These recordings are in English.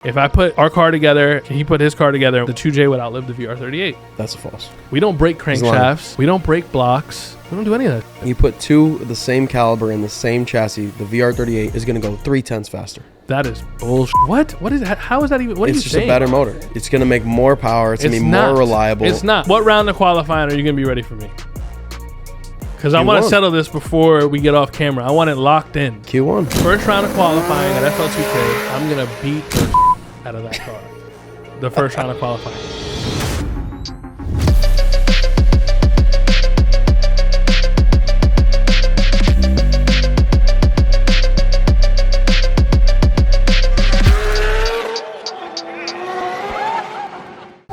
If I put our car together and he put his car together, the 2J would outlive the VR38. That's a false. We don't break crankshafts. We don't break blocks. We don't do any of that. You put two of the same caliber in the same chassis, the VR38 is going to go 3/10 faster. That is bullshit. What? What is that? How is that even? What are you saying? It's just a better motor. It's going to make more power. It's going to be more reliable. It's not. What round of qualifying are you going to be ready for me? Because I want to settle this before we get off camera. I want it locked in. Q1. First round of qualifying at FL2K, I'm going to beat the out of that car. The first round of qualifying.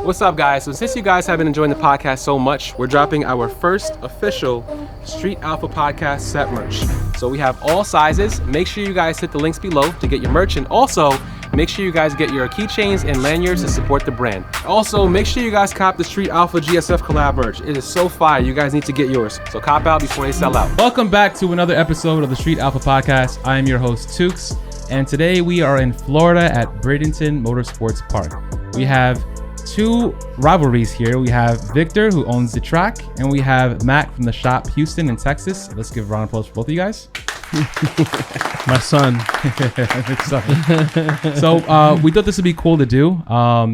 What's up, guys? So since you guys have been enjoying the podcast so much, we're dropping our first official Street Alpha Podcast set merch. So we have all sizes. Make sure you guys hit the links below to get your merch, and also make sure you guys get your keychains and lanyards to support the brand. Also, make sure you guys cop the Street Alpha GSF collab merch. It is so fire. You guys need to get yours. So cop out before they sell out. Welcome back to another episode of the Street Alpha Podcast. I am your host, Tukes, and today we are in Florida at Bradenton Motorsports Park. We have two rivalries here. We have Victor, who owns the track, and we have Mac from the shop, Houston in Texas. Let's give a round of applause for both of you guys. My son. So we thought this would be cool to do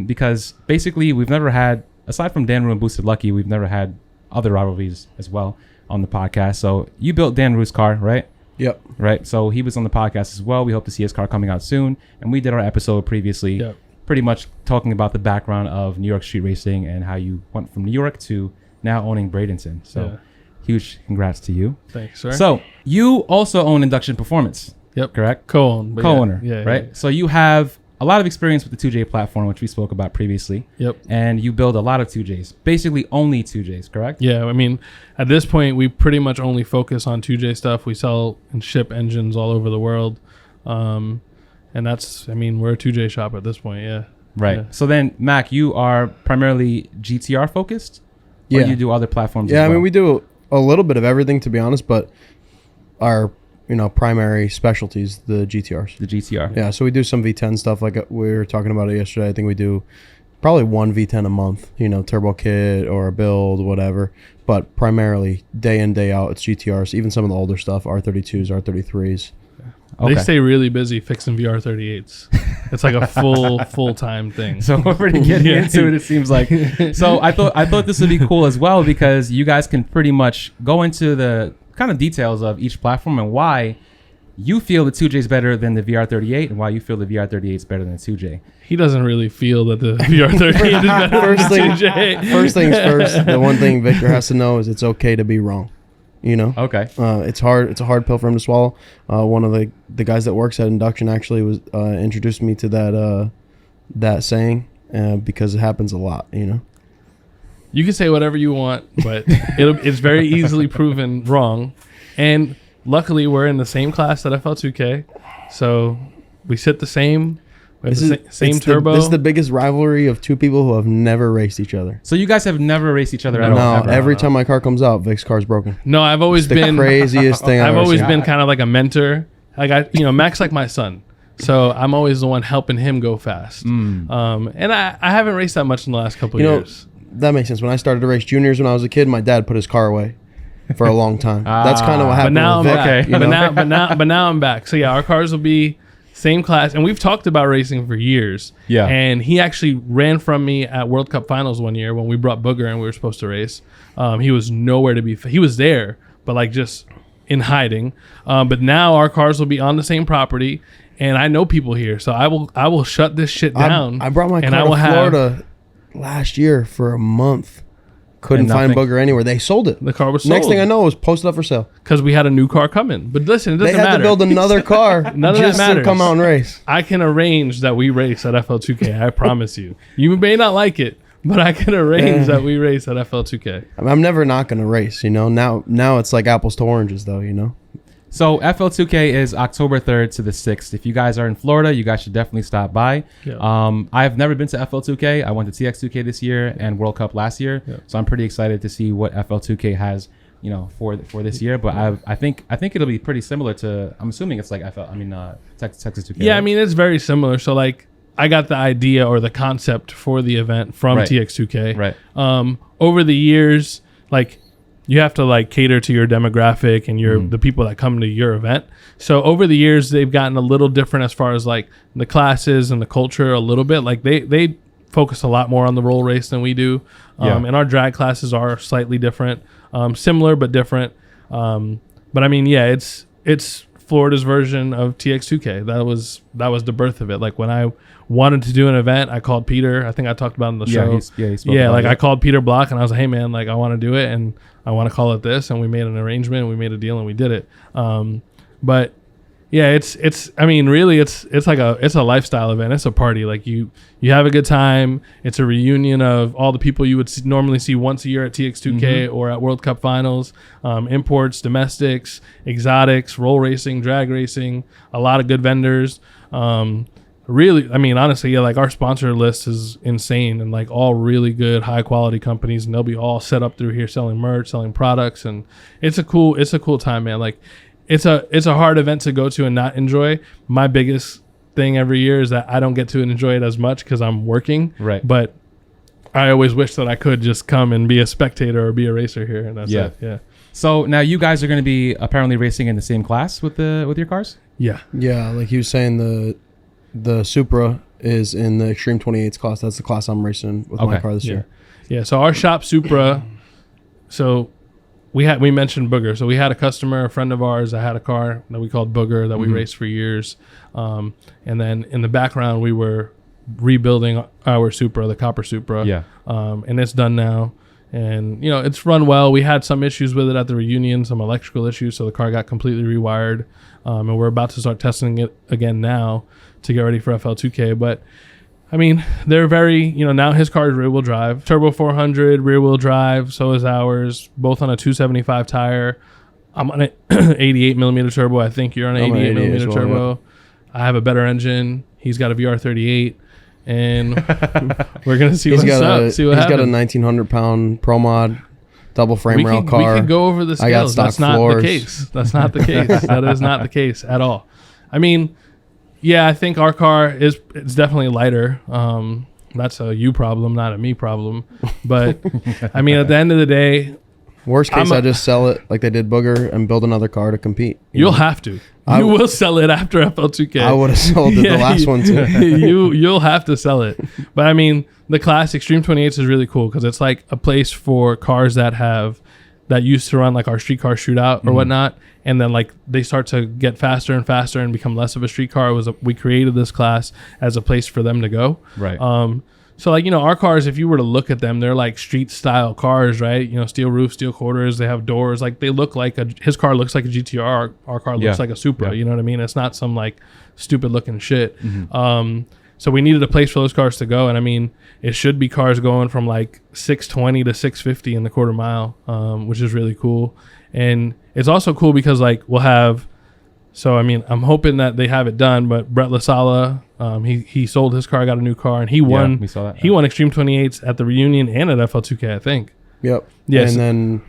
because basically we've never had, aside from Dan Rue and Boosted Lucky, we've never had other rivalries as well on the podcast. So you built Dan Rue's car, right? Yep. Right. So he was on the podcast as well. We hope to see his car coming out soon. And we did our episode previously. Yep. Pretty much talking about the background of New York street racing and how you went from New York to now owning Bradenton. So huge congrats to you. Thanks, sir. So you also own Induction Performance. Yep. Correct? Co-owner. Yeah, right? Yeah. So you have a lot of experience with the 2J platform, which we spoke about previously. Yep. And you build a lot of 2Js, basically only 2Js, correct? Yeah. I mean, at this point, we pretty much only focus on 2J stuff. We sell and ship engines all over the world. And that's, I mean, we're a 2J shop at this point, yeah. Right. Yeah. So then, Mac, you are primarily GTR focused? Or you do other platforms as well? I mean, we do a little bit of everything, to be honest, but our, primary specialty is the GTRs. The GTR. Yeah, so we do some V10 stuff, like we were talking about it yesterday. I think we do probably one V10 a month, turbo kit or a build, whatever. But primarily, day in, day out, it's GTRs. Even some of the older stuff, R32s, R33s. Okay. They stay really busy fixing VR38s. It's like a full-time thing. So we're already getting into it seems like. So I thought this would be cool as well because you guys can pretty much go into the kind of details of each platform and why you feel the 2J is better than the VR38 and why you feel the VR38 is better than the 2J. He doesn't really feel that the VR38 is better than the 2J. First things first, the one thing Victor has to know is it's okay to be wrong. Okay. It's hard. It's a hard pill for him to swallow. One of the guys that works at Induction actually was introduced me to that saying because it happens a lot. You can say whatever you want, but it's very easily proven wrong. And luckily, we're in the same class at FL2K, so we sit the same. We have the same turbo. This is the biggest rivalry of two people who have never raced each other. So you guys have never raced each other at all? No, every time my car comes out, Vic's car's broken. No, I've always been the craziest thing. I've always been kind of like a mentor. Like Mac's like my son, so I'm always the one helping him go fast. And I haven't raced that much in the last couple of years. That makes sense. When I started to race juniors when I was a kid, my dad put his car away for a long time. That's kind of what happened. But now with I'm Vic, back. But now I'm back. So yeah, our cars will be same class, and we've talked about racing for years. Yeah. And he actually ran from me at World Cup Finals one year when we brought Booger and we were supposed to race. He was nowhere to be. He was there, but like just in hiding. But now our cars will be on the same property, and I know people here, so I will shut this shit down. I brought my car to Florida last year for a month. Couldn't find Booger anywhere. They sold it. The car was sold. Next thing I know, it was posted up for sale. Because we had a new car coming. But listen, it doesn't matter. They had to build another car None just of that matters. to come out and race. I can arrange that we race at FL2K. I promise you. You may not like it, but I can arrange that we race at FL2K. I'm never not going to race, Now it's like apples to oranges, though, So FL2K is October 3rd to the 6th. If you guys are in Florida, you guys should definitely stop by. Yeah. I've never been to FL2K. I went to TX2K this year and World Cup last year. Yeah. So I'm pretty excited to see what FL2K has, for this year. But I think it'll be pretty similar to. I'm assuming it's like Texas 2K. Yeah, right? I mean it's very similar. So like I got the idea or the concept for the event from Right. TX2K. Right. Over the years, like you have to like cater to your demographic and the people that come to your event. So over the years, they've gotten a little different as far as like the classes and the culture a little bit. Like they focus a lot more on the roll race than we do. And our drag classes are slightly different, similar but different. But I mean, yeah, it's Florida's version of TX2K. That was the birth of it. Like when I wanted to do an event, I called Peter. I think I talked about it on the show. He spoke about like it. I called Peter Block and I was like, hey man, like I want to do it and I want to call it this, and we made an arrangement, we made a deal, and we did it. But yeah, it's I mean, really it's a lifestyle event. It's a party. Like you have a good time. It's a reunion of all the people you would normally see once a year at TX2K or at World Cup Finals. Imports, domestics, exotics, roll racing, drag racing, a lot of good vendors. Really, I mean, honestly, yeah, like our sponsor list is insane and like all really good, high quality companies, and they'll be all set up through here selling merch, selling products, and it's a cool time, man. Like it's a hard event to go to and not enjoy. My biggest thing every year is that I don't get to enjoy it as much because I'm working. Right. But I always wish that I could just come and be a spectator or be a racer here, and that's it. Yeah. So now you guys are going to be apparently racing in the same class with your cars? Yeah. Yeah, like he was saying, the Supra is in the Extreme 28s class. That's the class I'm racing with my car this year. Yeah. So our shop Supra. So we mentioned Booger. So we had a customer, a friend of ours, that had a car that we called Booger that we raced for years. And then in the background we were rebuilding our Supra, the copper Supra. Yeah. And it's done now. And it's run well. We had some issues with it at the reunion, some electrical issues, so the car got completely rewired. And we're about to start testing it again now to get ready for FL2K. But I mean, they're very, now his car is rear wheel drive, turbo 400, rear wheel drive. So is ours, both on a 275 tire. I'm on an 88 millimeter turbo. I think you're on an 88 millimeter turbo. Yeah. I have a better engine. He's got a VR38. And we're going to see what's up. See what happens. He's got a 1,900 pound Pro Mod double frame rail car. We could go over the scales. I got stock That's not floors. the case. That's not the case. That is not the case at all. I mean, yeah, I think our car it's definitely lighter. That's a you problem, not a me problem. But I mean, at the end of the day, worst case, I just sell it like they did Booger and build another car to compete. You'll have to. You will sell it after FL2K. I would have sold the last one too. You'll have to sell it. But I mean, the class Extreme 28s is really cool because it's like a place for cars that used to run like our street car shootout or whatnot, and then like they start to get faster and faster and become less of a street car. We created this class as a place for them to go. Right. So like, our cars, if you were to look at them, they're like street style cars, right? Steel roof, steel quarters, they have doors. Like they look like his car looks like a GTR. Our car looks like a Supra. Yeah. You know what I mean? It's not some like stupid looking shit. So we needed a place for those cars to go. And I mean, it should be cars going from like 620 to 650 in the quarter mile, which is really cool. And it's also cool because like we'll have, so I mean, I'm hoping that they have it done, but Brett LaSala, he sold his car, got a new car, and he won. We saw that. He won Extreme 28s at the reunion and at FL2K, I think. Yep. Yes. And then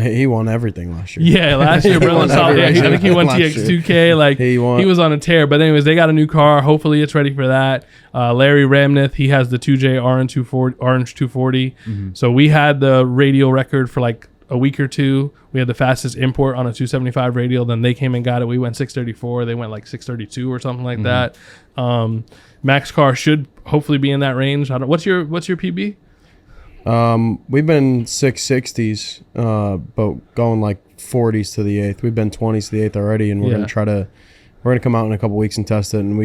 he won everything last year. Yeah, last year Brett LaSala. I think he won TX2K. Like he was on a tear. But anyways, they got a new car. Hopefully, it's ready for that. Larry Ramnith, he has the 2J Orange 240. So we had the radial record for like a week or two. We had the fastest import on a 275 radial. Then they came and got it. We went 634. They went like 632 or something like that. Mac's car should hopefully be in that range. What's your PB? We've been 660s, but going like 40s to the 8th. We've been 20s to the 8th already, and we're gonna come out in a couple weeks and test it, and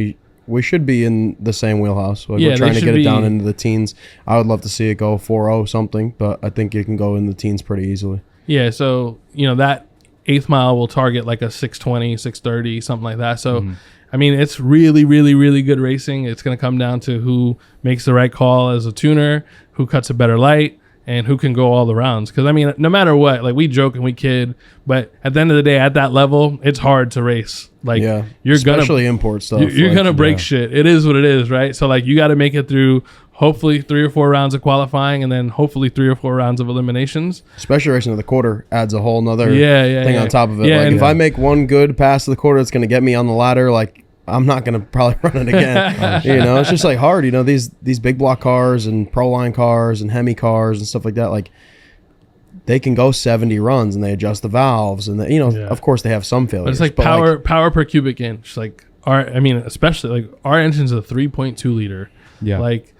we should be in the same wheelhouse. Like we're trying to get it down into the teens. I would love to see it go 4.0 something, but I think it can go in the teens pretty easily. Yeah, so that 8th mile will target like a 620, 630, something like that. So I mean, it's really, really, really good racing. It's going to come down to who makes the right call as a tuner, who cuts a better light, and who can go all the rounds. Because, I mean, no matter what, like, we joke and we kid, but at the end of the day, at that level, it's hard to race. Like, you're especially import stuff. You're going to break shit. It is what it is, right? So, like, you got to make it through hopefully 3 or 4 rounds of qualifying and then hopefully 3 or 4 rounds of eliminations. Especially racing to the quarter adds a whole nother thing on top of it. Like, if I make one good pass to the quarter, it's going to get me on the ladder, like, I'm not gonna probably run it again. You know, it's just like hard. You know, these big block cars and pro line cars and Hemi cars and stuff like that. Like they can go 70 runs and they adjust the valves and of course they have some failures. But it's like power per cubic inch. Like especially like our engine's a 3.2 liter. Yeah. Like,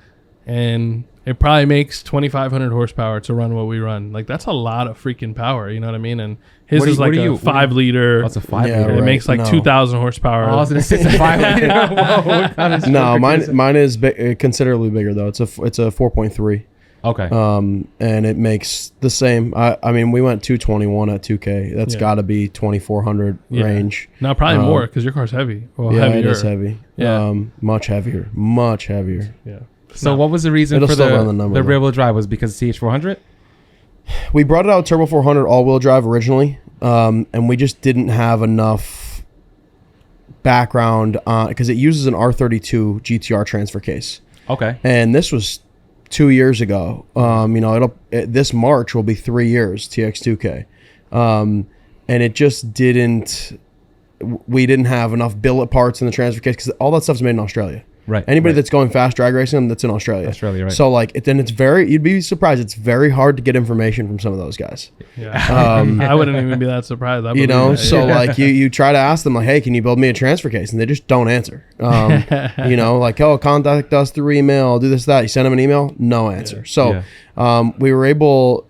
and it probably makes 2,500 horsepower to run what we run. Like that's a lot of freaking power. You know what I mean? And his is like a 5 liter. That's a 5 Yeah, liter. It right. makes like 2,000 horsepower. I was gonna say it's a 5 liter. Whoa, what kind of No, stroker is it? mine is considerably bigger though. It's a 4.3. Okay. And it makes the same. I mean, we went 221 at 2K. That's got to be 2,400 range. No, probably more because your car's heavy. Well, Yeah, heavier. it is heavy. Yeah. Much heavier. Much heavier. Yeah. So what was the reason It'll for still run the the number, though. rear-wheel drive? Was it because CH400? We brought it out Turbo 400 all-wheel drive originally, and we just didn't have enough background on because it uses an R32 GTR transfer case. Okay. And this was 2 years ago. This March will be 3 years TX2K, and it just didn't. We didn't have enough billet parts in the transfer case because all that stuff's made in Australia. Right. Anybody right. that's going fast drag racing, that's in Australia. Australia, right. So like, you'd be surprised. It's very hard to get information from some of those guys. Yeah. I wouldn't even be that surprised. Like you try to ask them like, hey, can you build me a transfer case? And they just don't answer. Like, oh, contact us through email, do this, that. You send them an email, no answer. So we were able,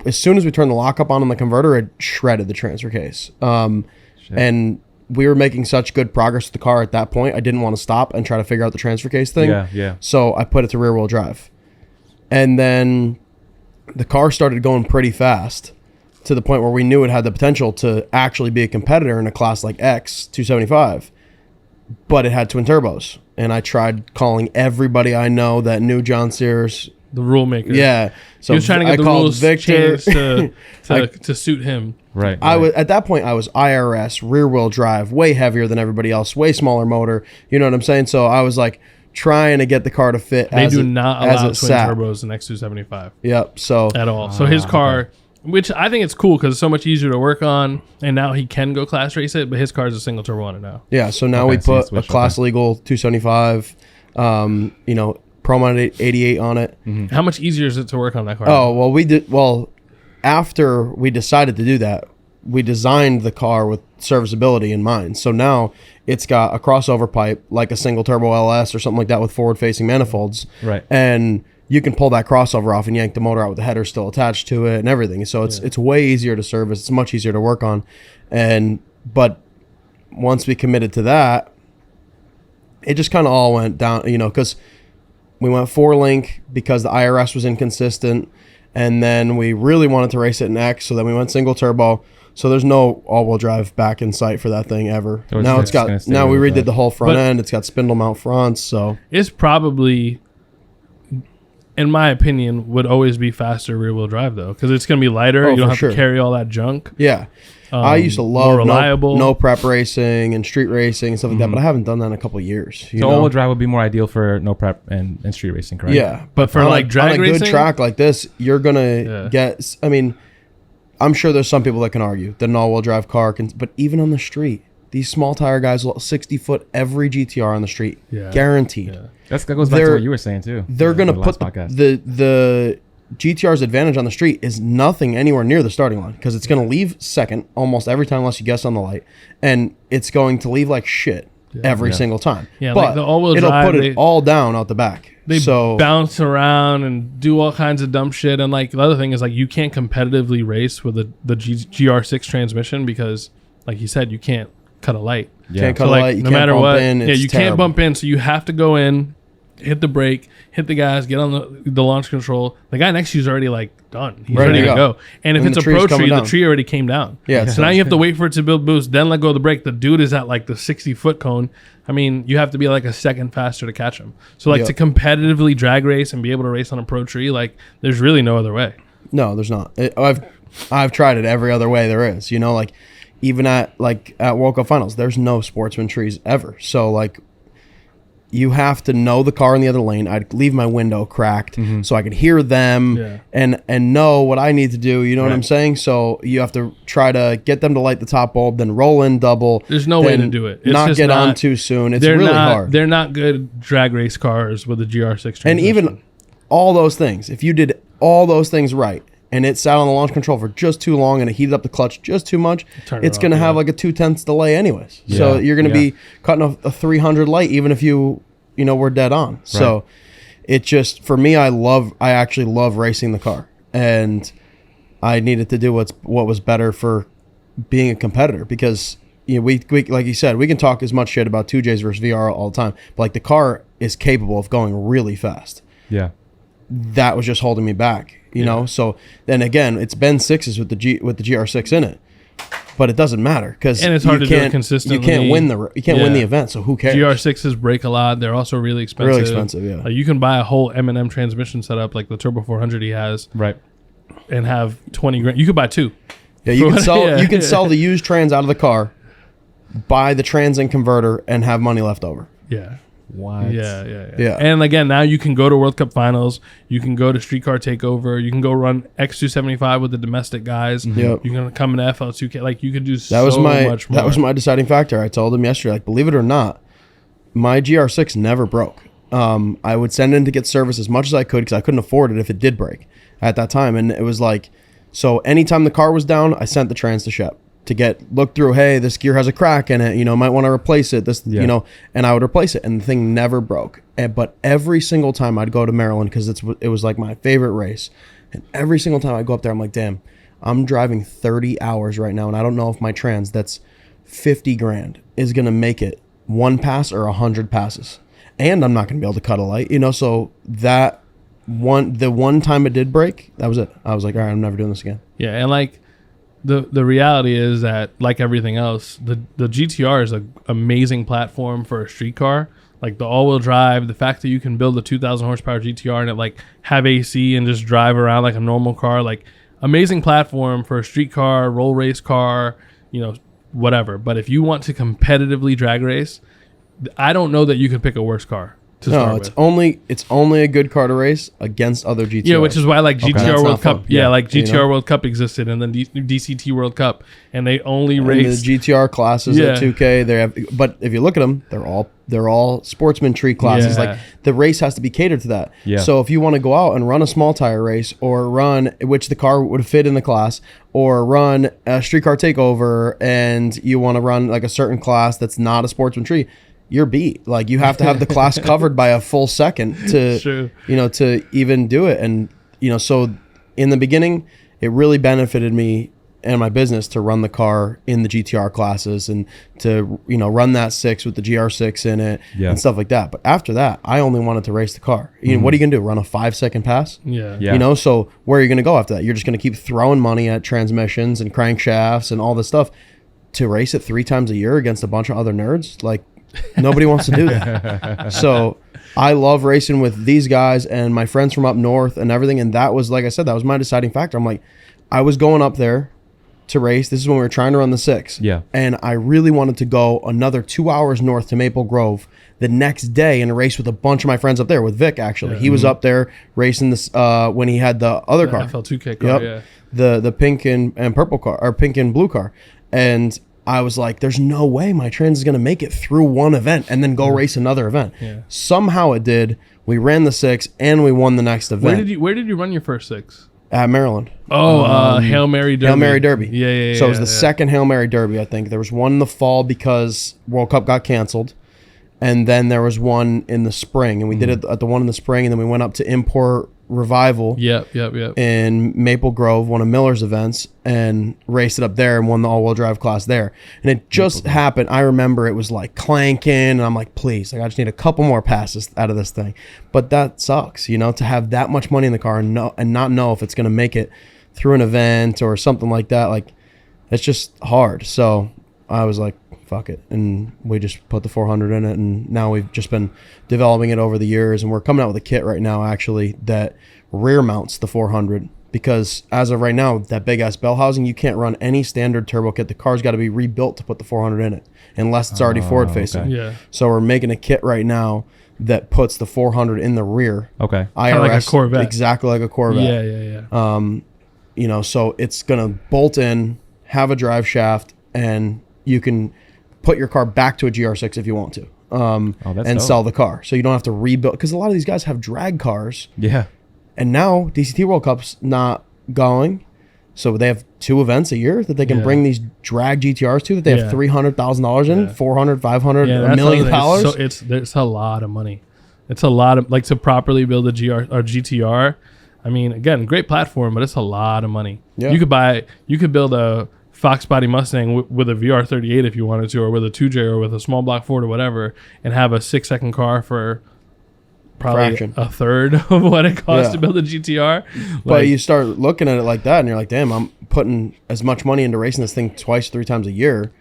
as soon as we turned the lockup on the converter, it shredded the transfer case. And we were making such good progress with the car at that point. I didn't want to stop and try to figure out the transfer case thing. Yeah. So I put it to rear wheel drive. And then the car started going pretty fast to the point where we knew it had the potential to actually be a competitor in a class like X 275. But it had twin turbos. And I tried calling everybody I know that knew John Sears. The rule maker. Yeah. So he was trying to get the rules changed to suit him. Right. I was at that point. I was IRS rear wheel drive, way heavier than everybody else, way smaller motor. You know what I'm saying? So I was like trying to get the car to fit. They do not allow twin sat. turbos in X275. Yep. So at all. So his car, which I think it's cool because it's so much easier to work on, and now he can go class race it. But his car is a single turbo on it now. Yeah. So now we put a class legal 275. Pro modded 88 on it. Mm-hmm. How much easier is it to work on that car? Oh well, we did well. After we decided to do that, we designed the car with serviceability in mind. So now it's got a crossover pipe like a single turbo LS or something like that with forward-facing manifolds. Right. And you can pull that crossover off and yank the motor out with the header still attached to it and everything. So it's way easier to service. It's much easier to work on. But once we committed to that, it just kind of all went down, because we went 4-link because the IRS was inconsistent. And then we really wanted to race it in X, so then we went single turbo. So there's no all-wheel drive back in sight for that thing ever. Now we redid the whole front end. It's got spindle mount fronts. So it's probably, in my opinion, would always be faster rear-wheel drive though, because it's going to be lighter. You don't have to carry all that junk. Yeah. I used to love reliable. No prep racing and street racing and stuff like that, but I haven't done that in a couple of years. So all-wheel drive would be more ideal for no prep and street racing, correct? Yeah, but for like drag racing, on a good track like this, you're gonna get. I mean, I'm sure there's some people that can argue that an all-wheel drive car can, but even on the street, these small tire guys will 60-foot every GTR on the street, guaranteed. Yeah. That goes back to what you were saying too. They're gonna put the GTR's advantage on the street is nothing anywhere near the starting line because it's going to leave second almost every time unless you guess on the light, and it's going to leave like shit every single time. Yeah, but like the all-wheel it'll drive, put it all down out the back. They bounce around and do all kinds of dumb shit. And like the other thing is like you can't competitively race with the GR6 transmission because, like you said, you can't cut a light. Can't cut a light. You no can't matter bump what, in. You can't bump in. So you have to go in, hit the brake, hit the gas, get on the launch control. The guy next to you is already like done. He's ready to go. And if it's a pro tree, the tree already came down. Yeah. So now you have to wait for it to build boost, then let go of the brake. The dude is at like the 60-foot cone. I mean, you have to be like a second faster to catch him. So like to competitively drag race and be able to race on a pro tree, like there's really no other way. No, there's not. I've tried it every other way there is. Like even at World Cup finals, there's no sportsman trees ever. So like you have to know the car in the other lane. I'd leave my window cracked so I could hear them and know what I need to do. You know what I'm saying? So you have to try to get them to light the top bulb, then roll in double. There's no way to do it. It's not just get on too soon. It's really hard. They're not good drag race cars with a GR6 transmission. And even all those things, if you did all those things right, and it sat on the launch control for just too long and it heated up the clutch just too much, it's going to have like a 0.2 delay anyways. So you're going to be cutting a 300 light even if you were dead on. So it just, for me, I actually love racing the car. And I needed to do what was better for being a competitor because we like you said, we can talk as much shit about 2Js versus VR all the time, but like the car is capable of going really fast. Yeah. That was just holding me back. You know, so then again, it's been 6s with the GR6 in it, but it doesn't matter because and it's hard to do it consistently. You can't win the event, so who cares? GR6s break a lot. They're also really expensive. Really expensive, yeah. You can buy a whole M&M transmission setup like the Turbo 400 he has, right, and have 20 grand. You could buy 2. Yeah, you can sell. You can sell the used trans out of the car, buy the trans and converter, and have money left over. Yeah. What? Yeah. And again, now you can go to World Cup finals. You can go to Streetcar Takeover. You can go run X275 with the domestic guys. Yep. You can come into FL2K. Like you could do much more. That was my deciding factor. I told him yesterday, like, believe it or not, my GR6 never broke. I would send in to get service as much as I could because I couldn't afford it if it did break at that time. And it was like, so anytime the car was down, I sent the trans to Shep to look through, hey, this gear has a crack in it, might want to replace it, and I would replace it, and the thing never broke. But every single time I'd go to Maryland, because it was like my favorite race, and every single time I go up there, I'm like, damn, I'm driving 30 hours right now, and I don't know if my trans that's 50 grand is going to make it 1 pass or 100 passes, and I'm not going to be able to cut a light, so the one time it did break, that was it. I was like, all right, I'm never doing this again. Yeah, and like the reality is that, like everything else, the GTR is an amazing platform for a street car. Like the all-wheel drive, the fact that you can build a 2,000 horsepower GTR and it like have AC and just drive around like a normal car, like amazing platform for a street car, roll race car, whatever. But if you want to competitively drag race, I don't know that you could pick a worse car. It's only a good car to race against other GTRs. Yeah, which is why like GTR World Cup. Fun. Yeah, like GTR World Cup existed, and then DCT World Cup, and they only race the GTR classes at 2K. They have, but if you look at them, they're all sportsman tree classes. Yeah. Like the race has to be catered to that. Yeah. So if you want to go out and run a small tire race, or run which the car would fit in the class, or run a street car takeover, and you want to run like a certain class that's not a sportsman tree, you're beat. Like you have to have the class covered by a full second to to even do it. And so in the beginning it really benefited me and my business to run the car in the GTR classes and to run that 6 with the GR6 in it and stuff like that. But after that, I only wanted to race the car. What are you gonna do, run a 5-second pass? Yeah. So where are you gonna go after that? You're just gonna keep throwing money at transmissions and crankshafts and all this stuff to race it 3 times a year against a bunch of other nerds? Like, nobody wants to do that. So I love racing with these guys and my friends from up north and everything. And that was, like I said, that was my deciding factor. I'm like, I was going up there to race. This is when we were trying to run the 6. Yeah. And I really wanted to go another 2 hours north to Maple Grove the next day and race with a bunch of my friends up there, with Vic, actually. He was up there racing this when he had the other car. FL2K car, the pink and purple car, or pink and blue car. And I was like, there's no way my trans is going to make it through one event and then go race another event. Yeah. Somehow it did. We ran the 6 and we won the next event. Where did you run your first 6? At Maryland. Hail Mary Derby. Hail Mary Derby. Yeah. So it was the second Hail Mary Derby, I think. There was one in the fall because World Cup got canceled. And then there was one in the spring. And we did it at the one in the spring. And then we went up to Import Revival. Yep. In Maple Grove, one of Miller's events, and raced it up there and won the all-wheel drive class there. And it just happened. I remember it was like clanking, and I'm like, please, like I just need a couple more passes out of this thing. But that sucks, to have that much money in the car and not know if it's going to make it through an event or something like that. Like, it's just hard. So I was like, fuck it, and we just put the 400 in it, and now we've just been developing it over the years, and we're coming out with a kit right now actually that rear mounts the 400, because as of right now, that big ass bell housing, you can't run any standard turbo kit. The car's got to be rebuilt to put the 400 in it unless it's already forward facing. Okay. Yeah. So we're making a kit right now that puts the 400 in the rear. Okay. Kinda like a Corvette. Exactly like a Corvette. Yeah. So it's going to bolt in, have a drive shaft, and you can put your car back to a GR6 if you want to. And dope. sell the car. So you don't have to rebuild. Because a lot of these guys have drag cars. Yeah. And now DCT World Cup's not going. So they have 2 events a year that they can bring these drag GTRs to that they have $300,000 in, $400, $500, $1 million. So it's a lot of money. It's a lot of, like, to properly build a GTR. I mean, again, great platform, but it's a lot of money. Yeah. You could build a Fox body Mustang with a VR38 if you wanted to, or with a 2J, or with a small block Ford or whatever, and have a 6-second car for probably a third of what it costs to build a GTR. But you start looking at it like that, and you're like, damn, I'm putting as much money into racing this thing 2-3 times a year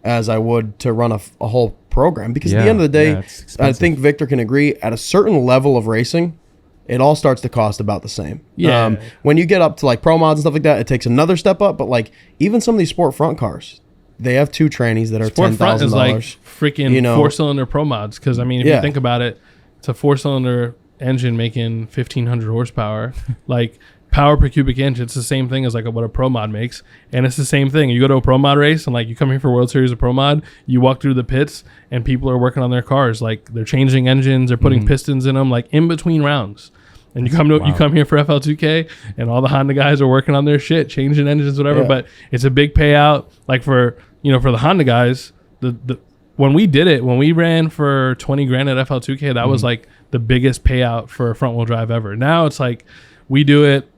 as I would to run a whole program. Because at the end of the day, I think Victor can agree, at a certain level of racing, it all starts to cost about the same. Yeah. When you get up to like pro mods and stuff like that, it takes another step up. But like even some of these sport front cars, they have 2 trannies that are $10,000. Sport front is like freaking 4-cylinder pro mods. Because I mean, if you think about it, it's a 4-cylinder engine making 1,500 horsepower. Like power per cubic inch, it's the same thing as like what a pro mod makes. And it's the same thing. You go to a pro mod race and like you come here for World Series of Pro Mod, you walk through the pits and people are working on their cars. Like they're changing engines, they're putting pistons in them, like in between rounds. And you come here for FL2K and all the Honda guys are working on their shit, changing engines, whatever. Yeah. But it's a big payout. Like for the Honda guys, when we ran for 20 grand at FL2K, that was like the biggest payout for a front wheel drive ever. Now it's like we do it.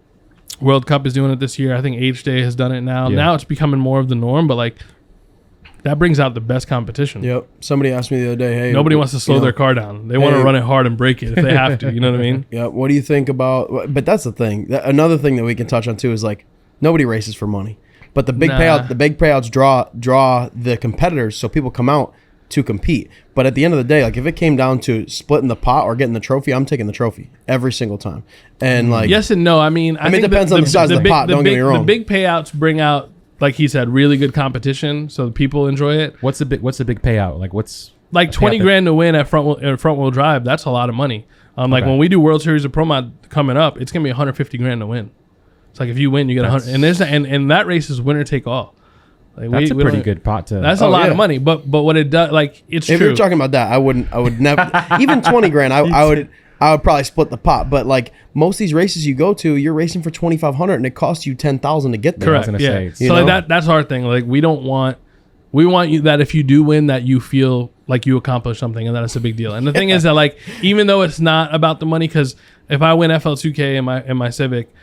World Cup is doing it this year. I think H-Day has done it now. Yeah. Now it's becoming more of the norm, but like that brings out the best competition. Yep. Somebody asked me the other day, hey, nobody wants to slow their car down. They want to run it hard and break it if they have to. You know what I mean? Yeah. What do you think about? But that's the thing. Another thing that we can touch on too is like nobody races for money, but the big payouts draw the competitors, so people come out to compete. But at the end of the day, like if it came down to splitting the pot or getting the trophy, I'm taking the trophy every single time. And like yes and no. I mean, I think it depends on the size of the pot. Don't get me wrong. The big payouts bring out, like he said, really good competition, so people enjoy it. What's the big payout? Like what's like 20 grand to win at front wheel drive? That's a lot of money. Like when we do World Series of Pro Mod coming up, it's gonna be 150 grand to win. It's like if you win, you get 100, and that race is winner take all. Like that's a pretty good pot to. That's a lot of money, but what it does, like it's if true. If you're talking about that, I would never even 20 grand. I would probably split the pot, but like most of these races you go to, you're racing for 2,500 and it costs you 10,000 to get there. Correct. Yeah. So like that's our thing. Like we want you that if you do win, that you feel like you accomplished something and that it's a big deal. And the thing is that like even though it's not about the money, because if I win FL2K in my Civic,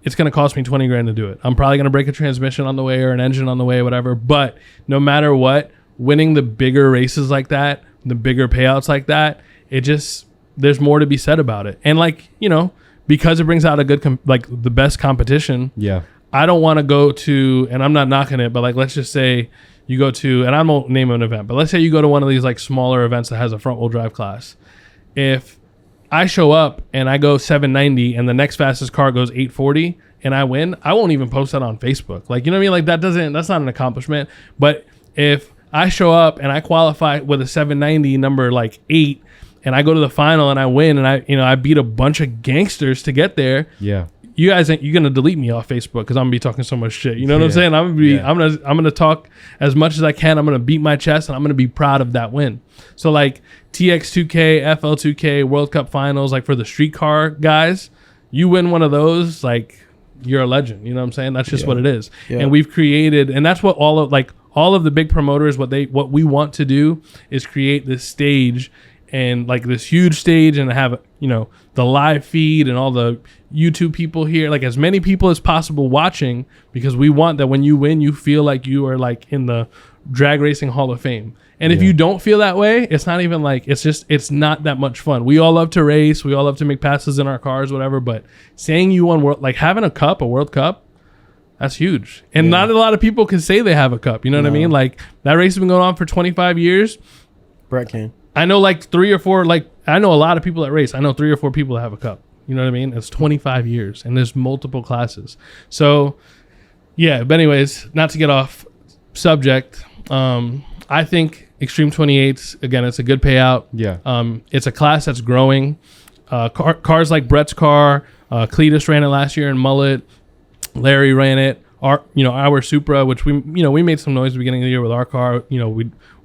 it's going to cost me 20 grand to do it. I'm probably going to break a transmission on the way or an engine on the way, whatever. But no matter what, winning the bigger races like that, the bigger payouts like that, there's more to be said about it. And like, because it brings out a good, the best competition. Yeah. I don't want to go to, and I'm not knocking it, but like, let's just say you go to, and I won't name an event, but let's say you go to one of these like smaller events that has a front wheel drive class. If I show up and I go 790 and the next fastest car goes 840 and I win, I won't even post that on Facebook. Like, you know what I mean? Like that's not an accomplishment. But if I show up and I qualify with a 790 number like 8 and I go to the final and I win and I beat a bunch of gangsters to get there. Yeah. You guys you're gonna delete me off Facebook because I'm gonna be talking so much shit. You know what I'm saying? I'm gonna talk as much as I can. I'm gonna beat my chest and I'm gonna be proud of that win. So like TX2K, FL2K, World Cup finals, like for the street car guys, you win one of those, like you're a legend. You know what I'm saying? That's just what it is. Yeah. And we've created, and that's what all of the big promoters, what we want to do is create this stage and like this huge stage and have, the live feed and all the YouTube people here, like as many people as possible watching, because we want that when you win, you feel like you are like in the drag racing Hall of Fame. And if you don't feel that way, it's not even like, it's not that much fun. We all love to race. We all love to make passes in our cars, whatever. But saying you won, like having a World Cup, that's huge. And not a lot of people can say they have a cup. You know what I mean? Like that race has been going on for 25 years. Brett can. I know like 3 or 4, like I know a lot of people that race. I know 3 or 4 people that have a cup. You know what I mean? It's 25 years and there's multiple classes. So yeah, but anyways, not to get off subject, I think Extreme 28s, again, it's a good payout. Yeah. It's a class that's growing. Cars like Brett's car, Cletus ran it last year in Mullet. Larry ran it. Our Supra, which we made some noise at the beginning of the year with our car.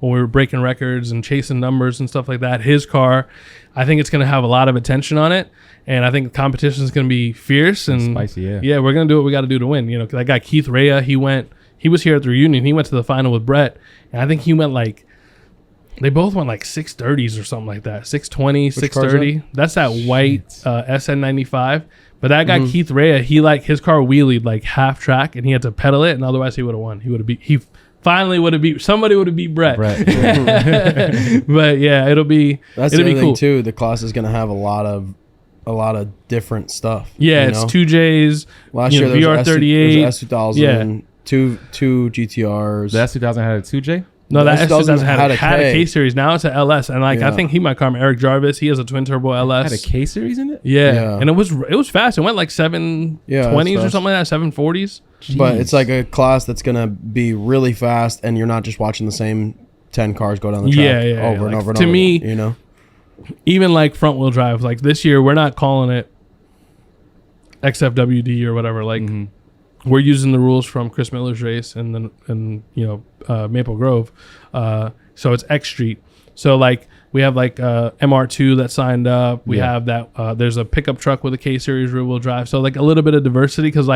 When we were breaking records and chasing numbers and stuff like that. His car, I think it's going to have a lot of attention on it, and I think the competition is going to be fierce and spicy. Yeah. Yeah, we're going to do what we got to do to win. That guy Keith Rea, he was here at the reunion. He went to the final with Brett, and I think he went they both went 630s or something like that. 620, 630. That's that white SN95. But that guy Keith Rea, his car wheelied half track, and he had to pedal it, and otherwise he would have won. He finally would have beat somebody. Would have beat Brett. But yeah, it'll be cool too. The class is going to have a lot of different stuff. Yeah, it's 2Js. Last year there was VR38, S2000, yeah. two GTRs. The S2000 had a 2J. No, that S2000 had a K. K series. Now it's an LS, and I think he might come. Eric Jarvis, he has a twin turbo LS. Had a K series in it. Yeah, and it was fast. It went 720s or something like that, 740s. But it's a class that's gonna be really fast, and you're not just watching the same 10 cars go down the track over and over and over. To me, even front wheel drive, this year we're not calling it XFWD or whatever. We're using the rules from Chris Miller's race and Maple Grove, so it's X Street. So we have MR2 that signed up. We have that. There's a pickup truck with a K series rear wheel drive. So a little bit of diversity, because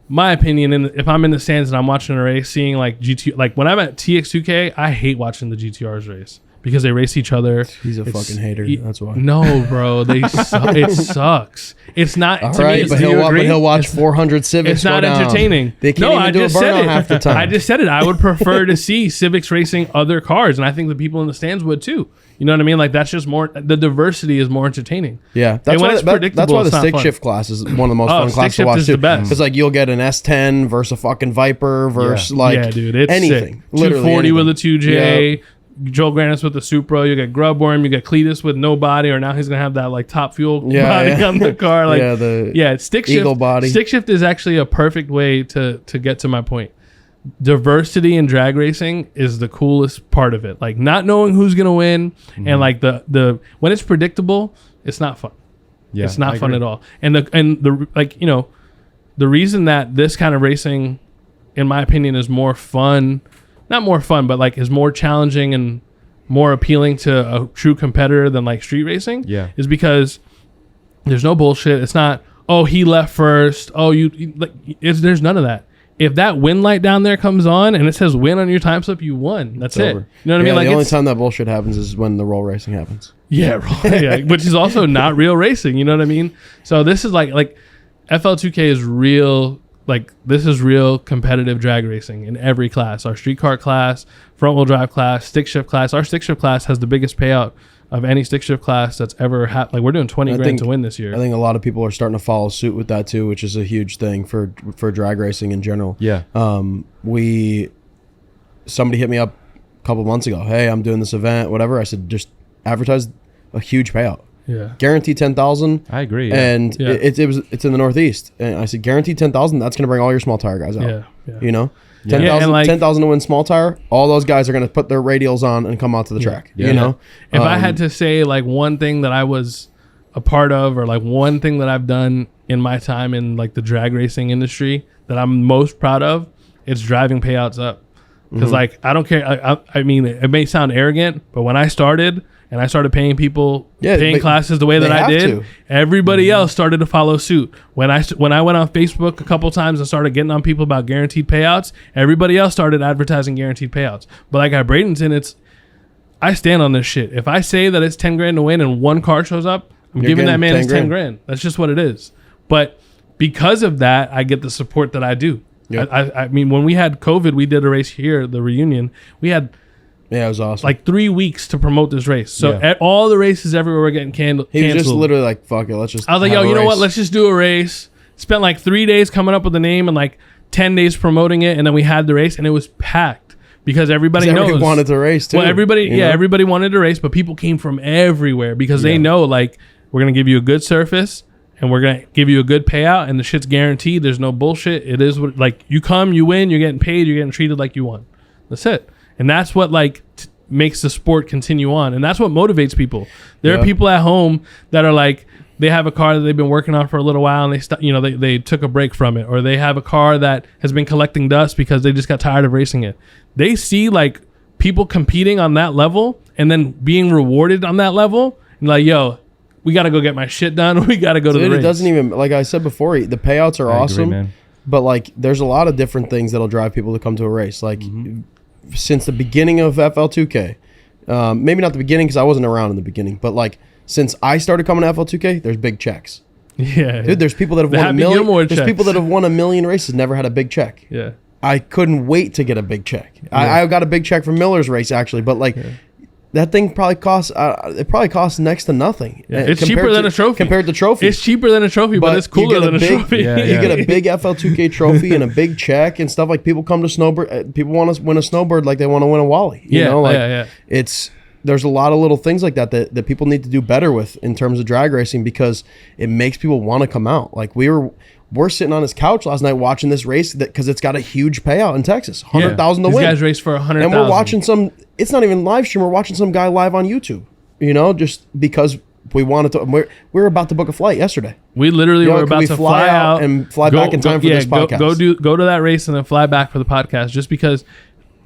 my opinion, and if I'm in the stands and I'm watching a race, seeing GT, when I'm at TX2K, I hate watching the GTRs race. Because they race each other. He's a fucking hater. That's why. No, bro. It sucks. It's not. All right, but he'll watch 400 Civics. It's not entertaining. They can't even do a burnout half the time. I just said it. I would prefer to see Civics racing other cars, and I think the people in the stands would too. You know what I mean? That's just more. The diversity is more entertaining. Yeah, that's why the stick shift class is one of the most fun classes to watch too. Because you'll get an S10 versus a fucking Viper versus dude, it's anything. Sick. 240 with a 2J. Yeah. Joel Granis with the Supra, you get Grubworm, you get Cletus with no body, or now he's gonna have that top fuel body on the car. Stick shift. Eagle body. Stick shift is actually a perfect way to get to my point. Diversity in drag racing is the coolest part of it. Not knowing who's gonna win, and the when it's predictable, it's not fun. Yeah, it's not fun at all. And the reason that this kind of racing, in my opinion, is more fun. Not more fun, but is more challenging and more appealing to a true competitor than street racing. Yeah, is because there's no bullshit. It's not, oh, he left first. Oh, there's none of that. If that win light down there comes on and it says win on your time slip, you won. That's it. Over. You know what I mean? The only time that bullshit happens is when the roll racing happens. Yeah, which is also not real racing. You know what I mean? So this is FL2K is real. This is real competitive drag racing in every class. Our street car class, front wheel drive class, stick shift class. Our stick shift class has the biggest payout of any stick shift class that's ever happened. We're doing 20 grand to win this year. I think a lot of people are starting to follow suit with that too, which is a huge thing for drag racing in general. Yeah. Somebody hit me up a couple months ago. Hey, I'm doing this event, whatever. I said, just advertise a huge payout. Yeah, guaranteed 10,000. I agree. Yeah. And it's in the Northeast, and I said guaranteed 10,000. That's going to bring all your small tire guys out. Yeah. 10,000 to win small tire. All those guys are going to put their radials on and come out to the track. If I had to say one thing that I was a part of, or one thing that I've done in my time in the drag racing industry that I'm most proud of, it's driving payouts up. Because I don't care. I mean, it may sound arrogant, but when I started. And I started paying people, paying classes the way that I did. Everybody else started to follow suit. When I went on Facebook a couple times and started getting on people about guaranteed payouts, everybody else started advertising guaranteed payouts. But at Bradenton, I stand on this shit. If I say that it's 10 grand to win and one car shows up, I'm giving that man his 10 grand. That's just what it is. But because of that, I get the support that I do. Yep. I mean, when we had COVID, we did a race here, the reunion. We had... Yeah, it was awesome. 3 weeks to promote this race. So at all the races everywhere were getting canceled. He was just literally fuck it, let's just. I was like, yo, you know what? Let's just do a race. Spent 3 days coming up with the name and 10 days promoting it, and then we had the race, and it was packed because everybody knows. Everybody wanted to race too. Well, everybody wanted to race, but people came from everywhere because they know we're gonna give you a good surface and we're gonna give you a good payout, and the shit's guaranteed. There's no bullshit. It is what you come, you win, you're getting paid, you're getting treated like you won. That's it. And that's what makes the sport continue on, and that's what motivates people. There Yeah. are people at home that are like, they have a car that they've been working on for a little while, and they took a break from it, or they have a car that has been collecting dust because they just got tired of racing it. They see like people competing on that level and then being rewarded on that level, and like, yo, we got to go get my shit done. We got to go to the Dude, race. it doesn't even, like I said before, the payouts are I agree, awesome, man. but like there's a lot of different things that'll drive people to come to a race. Like since the beginning of FL2K, maybe not the beginning because I wasn't around in the beginning, but like since I started coming to FL2K, there's big checks. Yeah, Dude, there's people that have The won a Happy million. Gilmore There's checks. people that have won a million races, never had a big check. yeah. I couldn't wait to get a big check. I got a big check from Miller's race actually, but like that thing probably costs. It probably costs next to nothing. Yeah, it's cheaper compared than a trophy. Compared to trophy. It's cheaper than a trophy, but it's you cooler get than a big, trophy. Yeah, You yeah. get a big FL2K trophy and a big check and stuff. Like people come to snowbird. People want to win a snowbird like they want to win a Wally. You know, like yeah. there's a lot of little things like that people need to do better with in terms of drag racing because it makes people want to come out. Like we're sitting on his couch last night watching this race because it's got a huge payout in Texas, 100,000 to These win. guys race for 100,000. And we're watching it's not even live stream. We're watching some guy live on YouTube, you know, just because we wanted to. We're about to book a flight yesterday. We literally Yo, were can about we to fly fly out out and fly back in time for this podcast? Go to that race and then fly back for the podcast, just because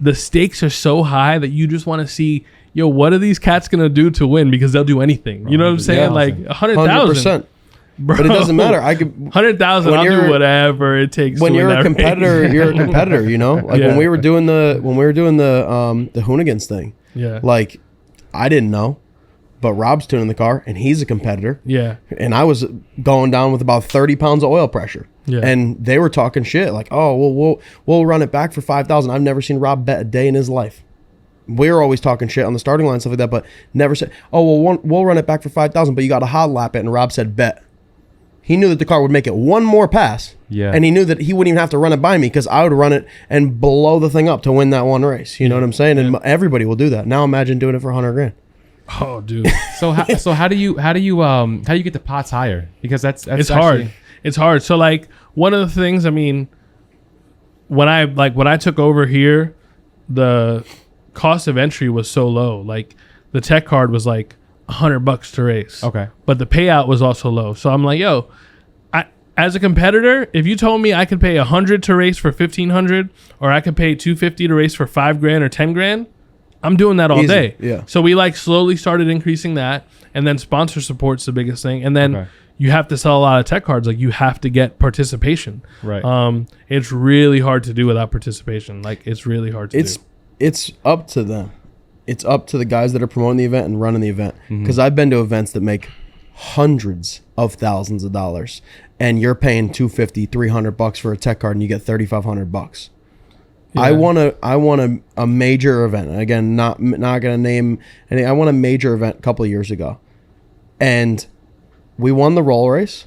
the stakes are so high that you just want to see, yo, what are these cats gonna do to win? Because they'll do anything. You know what I'm saying? Yeah. Like 100,000. 100%. But it doesn't matter. I could 100,000. when I'll you're- do whatever it takes. when to win you're a that competitor, race. you're a competitor, you know? Like Yeah. when we were doing the Hoonigans thing. Yeah. Like I didn't know, but Rob's tuning the car and he's a competitor. Yeah. And I was going down with about 30 pounds of oil pressure. Yeah. And they were talking shit like, "Oh, well, we'll run it back for 5,000." I've never seen Rob bet a day in his life. We were always talking shit on the starting line and stuff like that, but never said, "Oh, well, we'll run it back for 5,000." But you got to hot lap it, and Rob said, "Bet." He knew that the car would make it one more pass. Yeah. And he knew that he wouldn't even have to run it by me because I would run it and blow the thing up to win that one race. You know what I'm saying? And everybody will do that. Now imagine doing it for 100 grand. Oh, dude. So how do you get the pots higher? Because that's It's actually- hard. It's hard. So like one of the things, I mean, when I took over here, the cost of entry was so low. Like the tech card was like $100 to race. Okay. But the payout was also low. So I'm like, yo, as a competitor, if you told me I could pay $100 to race for $1,500, or I could pay $250 to race for $5,000 or $10,000, I'm doing that all Easy, day. yeah. So we like slowly started increasing that, and then sponsor support's the biggest thing, and then Okay. you have to sell a lot of tech cards. Like you have to get participation. Right. It's really hard to do without participation. Like it's really hard to do. It's up to them. It's up to the guys that are promoting the event and running the event. Because I've been to events that make hundreds of thousands of dollars, and you're paying $250, $300 for a tech card, and you get $3,500. Yeah. I want a major event. Again, not gonna name any. I won a major event a couple of years ago, and we won the roll race,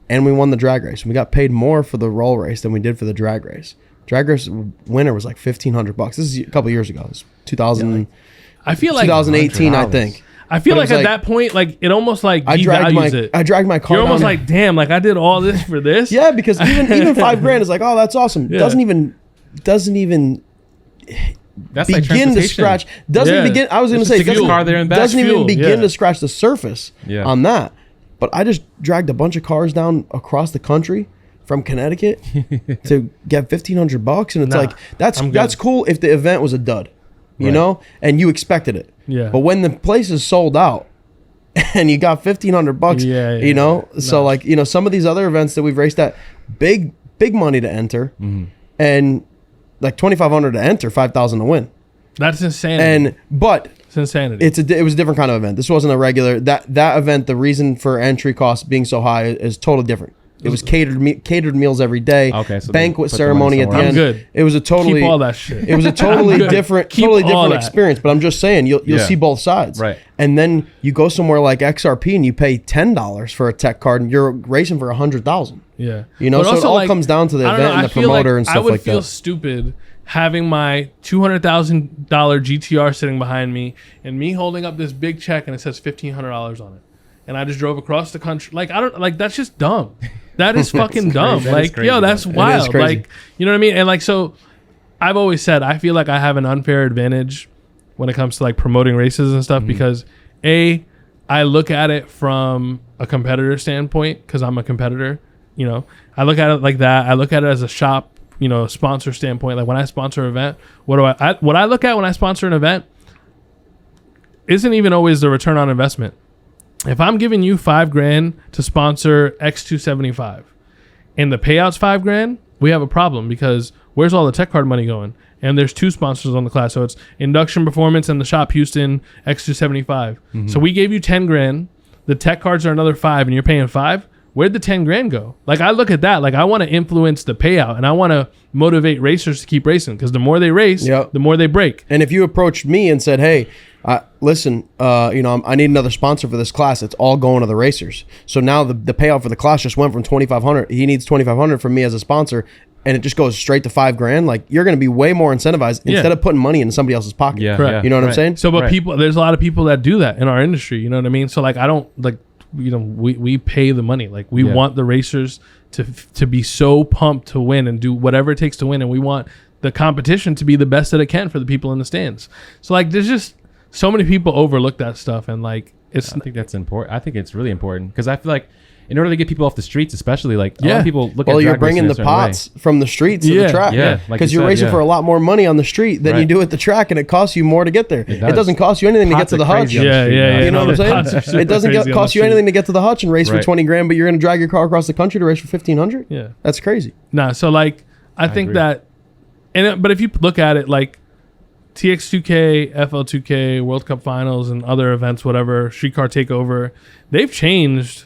and we won the drag race. We got paid more for the roll race than we did for the drag race. Drag race winner was like $1,500. This is a couple of years ago. It was 2000, I feel like 2018, I think. I feel But it like was at that point, like it almost like I dragged my car. You're almost down. like, damn, like I did all this for this. Yeah, because even $5,000 is like, oh, that's awesome. Yeah. Doesn't even That's like begin to transportation. scratch. Doesn't Yeah. begin. I was going to It's say just doesn't, fuel. Car there and back. doesn't even Fuel, begin yeah. to scratch the surface Yeah. on that. But I just dragged a bunch of cars down across the country from Connecticut to get $1,500, and it's Nah, like I'm good. that's cool if the event was a dud, you Right. know, and you expected it. Yeah. But when the place is sold out and you got $1,500, Yeah, you know, yeah. so Nah. like, you know, some of these other events that we've raced at, big money to enter, and like $2,500 to enter, $5,000 to win, That's insanity. but it's insanity. it was a different kind of event. This wasn't a regular that event. The reason for entry costs being so high is totally different. It was catered meals every day. Okay, so they banquet put the money ceremony at the somewhere end. else. I'm good. It was a totally Keep all that shit. It was a totally I'm good. different, Keep totally all different that. experience. But I'm just saying, you'll Yeah. see both sides. Right. And then you go somewhere like XRP and you pay $10 for a tech card, and you're racing for $100,000. Yeah. You know, But so it also, all like, comes down to the I don't event know, and I the feel promoter like and stuff I would like feel that. stupid having my $200,000 GTR sitting behind me and me holding up this big check and it says $1,500 on it. And I just drove across the country. Like, I don't, like, that's just dumb. That is fucking dumb. That is Like, crazy, yo, that's man. It is wild. crazy. Like, you know what I mean? And like, so I've always said, I feel like I have an unfair advantage when it comes to like promoting races and stuff, because I look at it from a competitor standpoint, because I'm a competitor. You know, I look at it like that. I look at it as a shop, you know, sponsor standpoint. Like when I sponsor an event, what I look at when I sponsor an event isn't even always the return on investment. If I'm giving you $5,000 to sponsor X275 and the payout's $5,000, we have a problem, because where's all the tech card money going? And there's 2 sponsors on the class. So it's Induction Performance and the Shop Houston X275. So we gave you $10,000. The tech cards are another $5,000 and you're paying $5,000. Where'd the $10,000 go? Like, I look at that. Like, I want to influence the payout, and I want to motivate racers to keep racing, because the more they race, the more they break. And if you approached me and said, hey, listen, you know, I need another sponsor for this class, it's all going to the racers. So now the payout for the class just went from $2,500. He needs $2,500 from me as a sponsor, and it just goes straight to $5,000. Like, you're going to be way more incentivized instead of putting money into somebody else's pocket. Yeah, correct. You know what I'm saying? So, but people, there's a lot of people that do that in our industry. You know what I mean? So, like, I don't like. You know, we pay the money. Like, we want the racers to be so pumped to win and do whatever it takes to win, and we want the competition to be the best that it can for the people in the stands. So, like, there's just so many people overlook that stuff, and like, I think that's important. I think it's really important, because I feel like in order to get people off the streets, especially, like, a lot of people look at well, you're bringing the pots from the streets to the track, because you're racing for a lot more money on the street than you do at the track, and it costs you more to get there. It doesn't cost you anything to get to the hutch. You know what I'm saying? It doesn't cost you anything to get to the hutch and race for $20,000, but you're going to drag your car across the country to race for $1,500. Yeah, that's crazy. Nah, so like, I think that, but if you look at it, like TX2K, FL2K, World Cup Finals, and other events, whatever, Streetcar Takeover, they've changed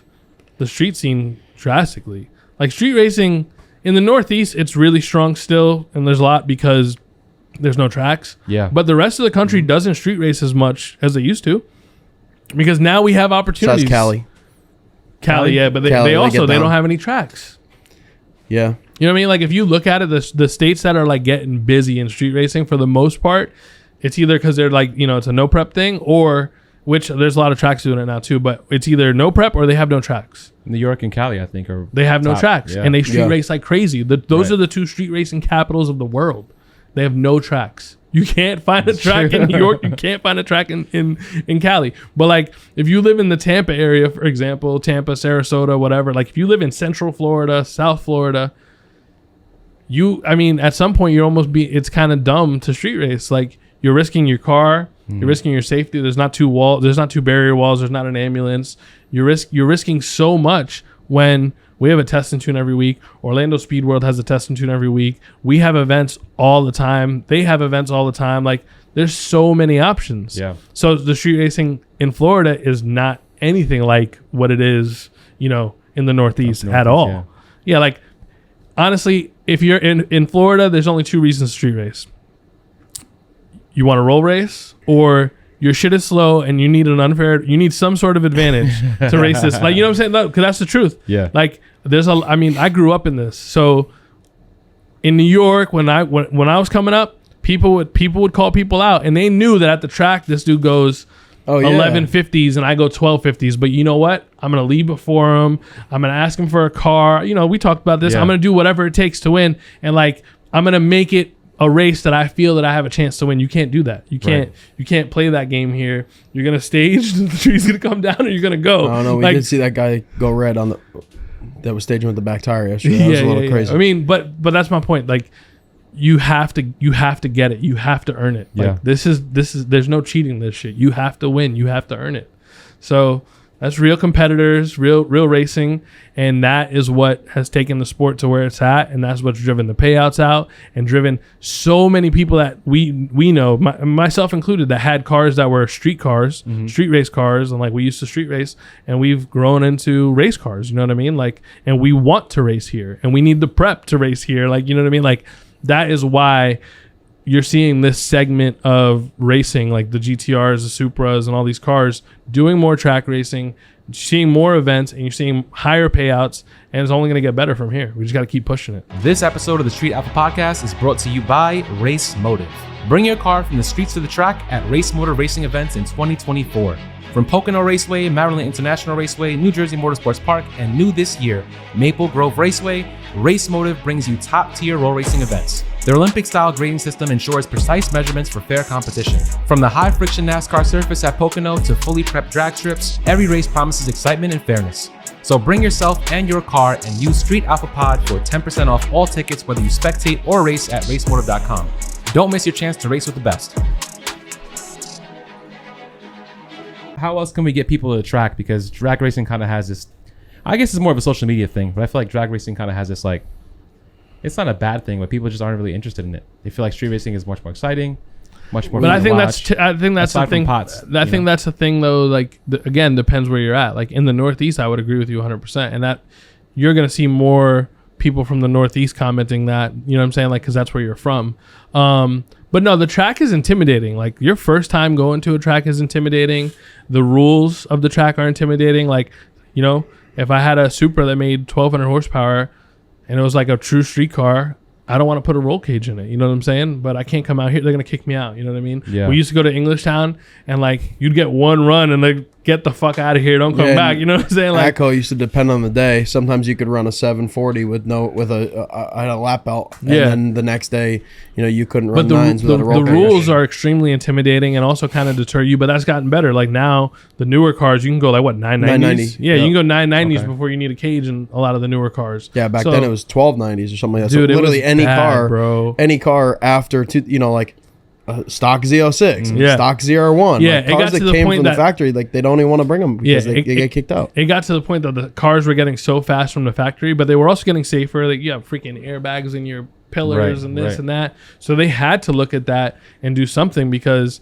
the street scene drastically. Like, street racing in the Northeast, it's really strong still, and there's a lot because there's no tracks. Yeah. But the rest of the country doesn't street race as much as they used to, because now we have opportunities. Besides Cali, yeah, but they don't have any tracks. Yeah. You know what I mean? Like, if you look at it, the states that are like getting busy in street racing, for the most part, it's either because they're like, you know, it's a no prep thing, or which there's a lot of tracks doing it now too, but it's either no prep or they have no tracks. New York and Cali, I think, they have no tracks, and they street race like crazy. Those are the 2 street racing capitals of the world. They have no tracks. You can't find a track in New York. You can't find a track in Cali. But like, if you live in the Tampa area, for example, Tampa, Sarasota, whatever, like if you live in Central Florida, South Florida, at some point it's kind of dumb to street race. Like, you're risking your car, you're risking your safety. There's not 2 barrier walls, there's not an ambulance. You're risking so much when we have a test and tune every week. Orlando Speed World has a test and tune every week. We have events all the time. They have events all the time. Like, there's so many options. Yeah. So the street racing in Florida is not anything like what it is, you know, in the Northeast at all. Yeah. Like, honestly, if you're in Florida, there's only 2 reasons to street race. You want to roll race, or your shit is slow and you need some sort of advantage to race this. Like, you know what I'm saying? Because that's the truth. Yeah. Like, I grew up in this. So in New York, when I was coming up, people would call people out, and they knew that at the track, this dude goes 1150s and I go 1250s. But you know what? I'm going to leave before him. I'm going to ask him for a car. You know, we talked about this. I'm going to do whatever it takes to win. And like, I'm going to make it a race that I feel that I have a chance to win. You can't do that. You can't play that game here. You're gonna stage, the tree's gonna come down, or you're gonna go. I don't know. We did see that guy go red that was staging with the back tire yesterday. That was a little crazy. I mean, but that's my point. Like, you have to get it. You have to earn it. Like, this is there's no cheating this shit. You have to win. You have to earn it. So that's real competitors, real racing, and that is what has taken the sport to where it's at, and that's what's driven the payouts out and driven so many people that we know, myself included, that had cars that were street cars, street race cars, and like, we used to street race, and we've grown into race cars. You know what I mean? Like, and we want to race here, and we need the prep to race here. Like, you know what I mean? Like, that is why you're seeing this segment of racing, like the GTRs, the Supras, and all these cars doing more track racing, seeing more events, and you're seeing higher payouts, and it's only going to get better from here. We just got to keep pushing it. This episode of the Street Alpha Podcast is brought to you by Race Motive. Bring your car from the streets to the track at Race Motive Racing events in 2024. From Pocono Raceway, Maryland International Raceway, New Jersey Motorsports Park, and new this year, Maple Grove Raceway, Race Motive brings you top-tier roll racing events. Their Olympic-style grading system ensures precise measurements for fair competition. From the high-friction NASCAR surface at Pocono to fully prepped drag strips, every race promises excitement and fairness. So bring yourself and your car and use Street Alpha Pod for 10% off all tickets, whether you spectate or race at racemotive.com. Don't miss your chance to race with the best. How else can we get people to the track? Because drag racing kind of has this, I guess it's more of a social media thing, but I feel like drag racing kind of has this, like, it's not a bad thing, but people just aren't really interested in it. They feel like street racing is much more exciting, much more. But I think watch, that's the thing. I think that's the thing though. Like again, depends where you're at. Like in the Northeast, I would agree with you 100%, and that you're gonna see more people from the Northeast commenting that. You know what I'm saying? Like because that's where you're from. But no, the track is intimidating. Like your first time going to a track is intimidating. The rules of the track are intimidating. Like, you know, if I had a Supra that made 1,200 horsepower and it was like a true street car, I don't want to put a roll cage in it. You know what I'm saying? But I can't come out here. They're going to kick me out. You know what I mean? Yeah. We used to go to Englishtown and like you'd get one run and they get the fuck out of here. Don't come back. You know what I'm saying? Like Echo used to depend on the day. Sometimes you could run a 740 with a lap belt. And then the next day, you know, you couldn't run nines without a roll cage. The rules are extremely intimidating and also kind of deter you, but that's gotten better. Like now, the newer cars, you can go like what, 990s? Yeah, you can go 990s before you need a cage in a lot of the newer cars. Yeah, back then it was 1290s or something like that. Dude, so literally any car, bro. Any car after, you know, like stock Z06, stock ZR1. Yeah, like cars that came from the factory, like they don't even want to bring them because they get kicked out. It got to the point that the cars were getting so fast from the factory, but they were also getting safer. Like you have freaking airbags in your pillars and this and that. So they had to look at that and do something because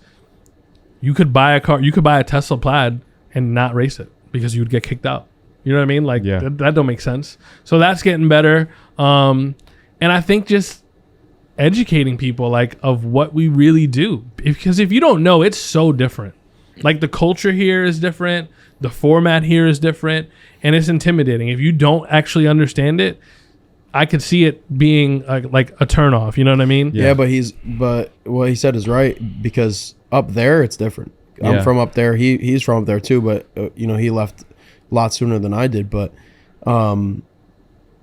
you could buy a car, you could buy a Tesla Plaid and not race it because you would get kicked out. You know what I mean? Like that don't make sense. So that's getting better. And I think just educating people like of what we really do, because if you don't know, it's so different. Like the culture here is different, the format here is different, and it's intimidating. If you don't actually understand it, I could see it being like a turnoff. You know what I mean? Yeah, but what he said is right, because up there it's different. I'm from up there. He's from up there too, but you know, he left a lot sooner than I did. But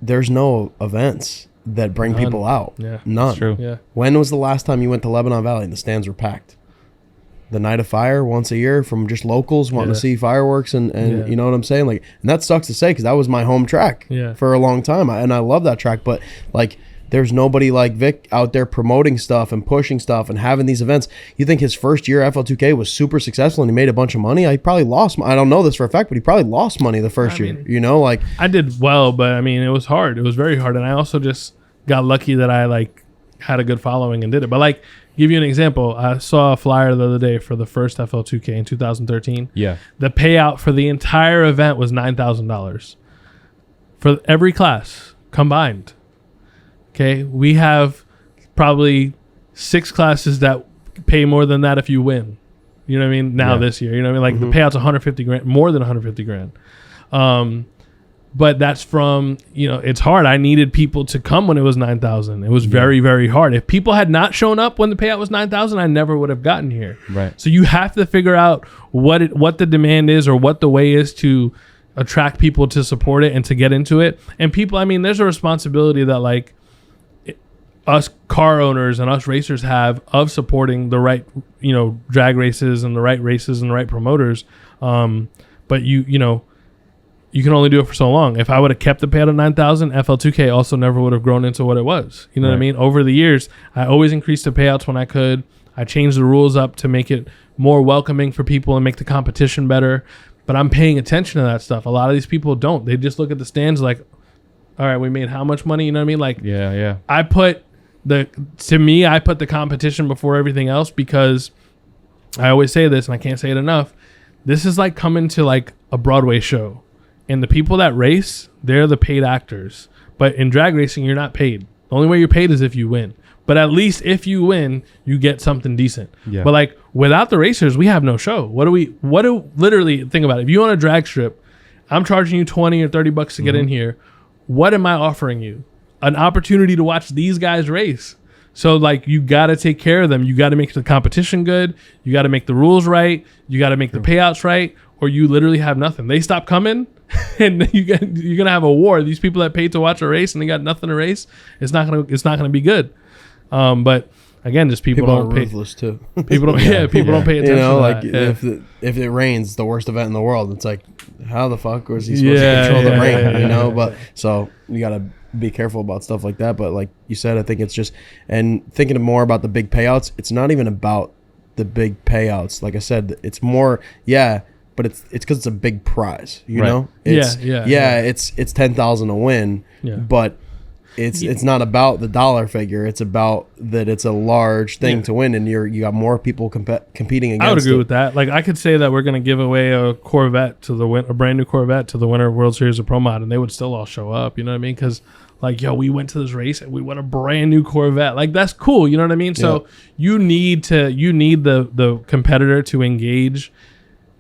there's no events that bring people out. Yeah, none. That's true. Yeah. When was the last time you went to Lebanon Valley and the stands were packed? The night of fire once a year from just locals wanting to see fireworks and you know what I'm saying? Like, and that sucks to say because that was my home track for a long time, and I love that track. But like, there's nobody like Vic out there promoting stuff and pushing stuff and having these events. You think his first year FL2K was super successful and he made a bunch of money? He probably lost. I don't know this for a fact, but he probably lost money the first year. You know, like I did well, but I mean, it was hard. It was very hard, and I also just got lucky that I like had a good following and did it. But like, give you an example, I saw a flyer the other day for the first FL2K in 2013. Yeah, the payout for the entire event was $9,000 for every class combined. Okay, we have probably 6 classes that pay more than that if you win. You know what I mean? Now this year, you know what I mean? Like the payout's 150 grand, more than 150 grand. But that's from, you know, it's hard. I needed people to come when it was 9,000. It was very, very hard. If people had not shown up when the payout was 9,000, I never would have gotten here. Right. So you have to figure out what the demand is or what the way is to attract people to support it and to get into it. And people, I mean, there's a responsibility that like us car owners and us racers have of supporting the right, you know, drag races and the right races and the right promoters. But you know, you can only do it for so long. If I would have kept the payout at 9,000, FL2K also never would have grown into what it was. You know what I mean? Over the years, I always increased the payouts when I could. I changed the rules up to make it more welcoming for people and make the competition better. But I'm paying attention to that stuff. A lot of these people don't. They just look at the stands like, all right, we made how much money? You know what I mean? Like, I put the competition before everything else, because I always say this and I can't say it enough. This is like coming to like a Broadway show. And the people that race, they're the paid actors. But in drag racing, you're not paid. The only way you're paid is if you win. But at least if you win, you get something decent. Yeah. But like without the racers, we have no show. Literally think about it. If you own a drag strip, I'm charging you 20 or 30 bucks to get in here. What am I offering you? An opportunity to watch these guys race. So like you got to take care of them. You got to make the competition good. You got to make the rules right. You got to make the payouts right, or you literally have nothing. They stop coming, and you're gonna have a war. These people that paid to watch a race and they got nothing to race, it's not gonna be good. But again, just people don't pay. Ruthless too. People don't. People don't pay attention. You know, to like that. if it rains, the worst event in the world, it's like, how the fuck was he supposed to control the rain? You know, but so you gotta be careful about stuff like that. But like you said, I think it's just, and thinking more about the big payouts, it's not even about the big payouts. Like I said, it's more, but it's because it's a big prize. You know, it's, it's 10,000 to win, but. It's not about the dollar figure. It's about that it's a large thing to win, and you got more people competing against. I would agree with that. Like I could say that we're going to give away a Corvette to a brand new Corvette to the winner of World Series of Pro Mod, and they would still all show up. You know what I mean? Because like, yo, we went to this race and we won a brand new Corvette. Like that's cool. You know what I mean? So you need the competitor to engage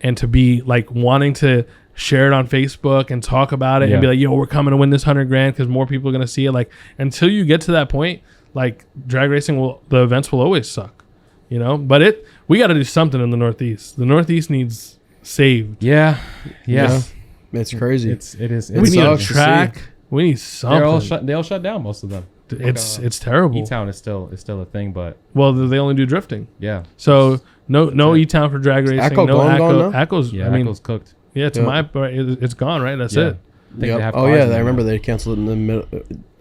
and to be like wanting to share it on Facebook and talk about it and be like, yo, we're coming to win this $100,000 because more people are going to see it. Like until you get to that point, like drag racing the events will always suck, you know, but we got to do something in the Northeast. The Northeast needs saved. Yeah. It's crazy. It is. We need a track. We need something. They all shut down, most of them. It's terrible. E-Town is still a thing, but they only do drifting. Yeah. So no E-Town for drag racing. Echo no gone now? Echo's. Echo's cooked. Yeah, it's gone, right? That's it. I remember they canceled it in the middle,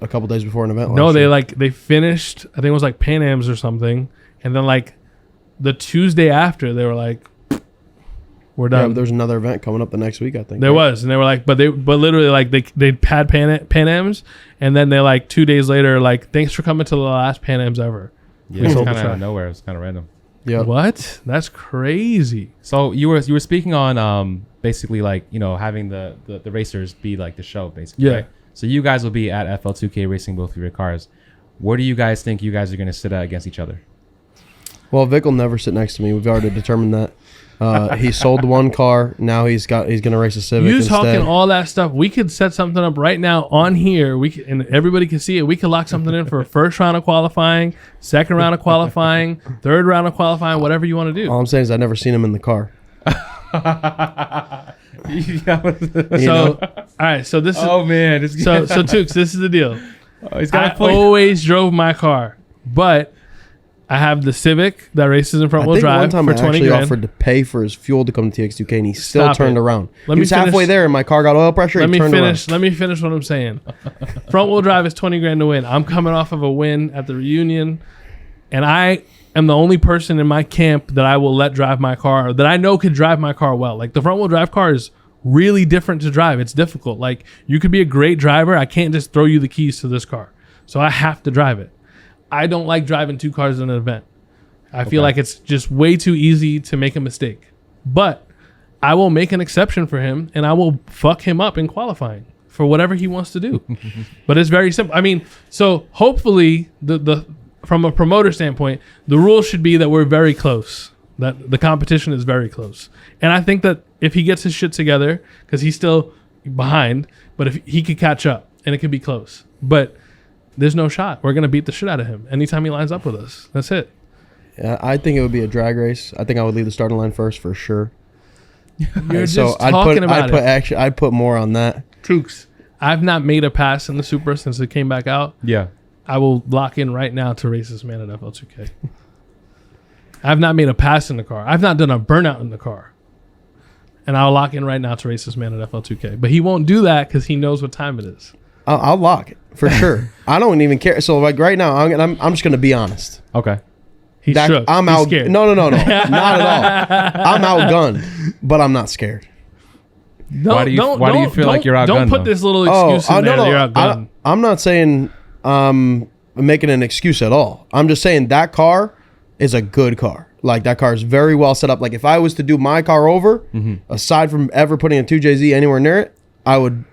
a couple days before an event. No, they finished. I think it was like Pan Am's or something, and then like the Tuesday after, they were like, "We're done." Yeah, but there's another event coming up the next week, I think. There was, and they were like, but literally like they had Pan Am's, and then they like 2 days later like, "Thanks for coming to the last Pan Am's ever." Yeah, it's kind of out of nowhere. It's kind of random. Yeah. What? That's crazy. So you were speaking on basically like, you know, having the racers be like the show basically. Yeah. Right? So you guys will be at FL2K racing both of your cars. Where do you guys think you guys are going to sit at against each other? Well, Vic will never sit next to me. We've already determined that. He sold one car. Now he's going to race a Civic You instead. talking all that stuff. We could set something up right now on here. And everybody can see it. We could lock something in for first round of qualifying, second round of qualifying, third round of qualifying, whatever you want to do. All I'm saying is I've never seen him in the car. All right. So this is. Oh man. So Tukes, this is the deal. He's got I always drove my car, but I have the Civic that races in front wheel drive one time for I 20 actually grand. offered to pay for his fuel to come to TX2K, and he still Stop turned it. around. Let He me was halfway finish- there, and my car got oil pressure. Let he me turned finish. around. Let me finish what I'm saying. Front wheel drive is 20 grand to win. I'm coming off of a win at the reunion, and I am the only person in my camp that I will let drive my car, that I know could drive my car well. Like the front wheel drive car is really different to drive. It's difficult. Like you could be a great driver. I can't just throw you the keys to this car. So I have to drive it. I don't like driving two cars in an event. I feel like it's just way too easy to make a mistake. But I will make an exception for him, and I will fuck him up in qualifying for whatever he wants to do. But it's very simple. I mean, so hopefully the from a promoter standpoint, the rule should be that we're very close, that the competition is very close. And I think that if he gets his shit together, because he's still behind, but if he could catch up and it could be close. But there's no shot. We're going to beat the shit out of him anytime he lines up with us. That's it. Yeah, I think it would be a drag race. I think I would leave the starting line first for sure. You're just talking about it. I'd put more on that. Tukes, I've not made a pass in the Supra since it came back out. Yeah. I will lock in right now to race this man at FL2K. I've not made a pass in the car. I've not done a burnout in the car. And I'll lock in right now to race this man at FL2K. But he won't do that because he knows what time it is. I'll lock it for sure. I don't even care. So like right now, I'm just gonna be honest. Okay. He's shook. I'm He's out. scared. No, not at all. I'm outgunned, but I'm not scared. Why do you feel like you're outgunned? Don't put this little excuse in there that you're outgunned. I'm not saying making an excuse at all. I'm just saying that car is a good car. Like that car is very well set up. Like if I was to do my car over, aside from ever putting a 2JZ anywhere near it, I would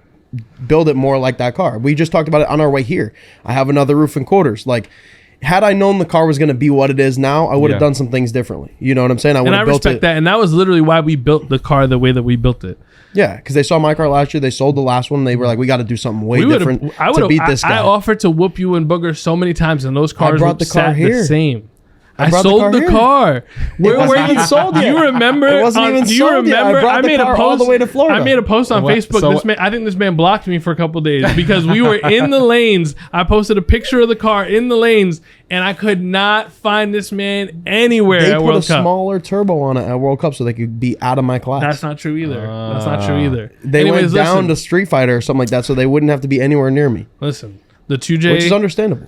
build it more like that car. We just talked about it on our way here. I have another roof and quarters. Like had I known the car was going to be what it is now, I would have Yeah. done some things differently. You know what I'm saying? I would And I have built respect it. that. And that was literally why we built the car the way that we built it. Yeah, because they saw my car last year. They sold the last one. And they were like, we got to do something way different to beat this guy. I offered to whoop you and Booger so many times, and those cars brought the car sat here. the same. I brought the sold car the here. car. Where even sold yet. Do you remember? It wasn't even do you sold yet. I remember? brought the made car a post all the way to Florida. I made a post on What? Facebook. So- I think this man blocked me for a couple days because we were in the lanes. I posted a picture of the car in the lanes, and I could not find this man anywhere They at put World a Cup. smaller turbo on it at World Cup so they could be out of my class. That's not true either. That's not true either. They Anyways, went down listen, to Street Fighter or something like that so they wouldn't have to be anywhere near me, listen. The 2J, which is understandable.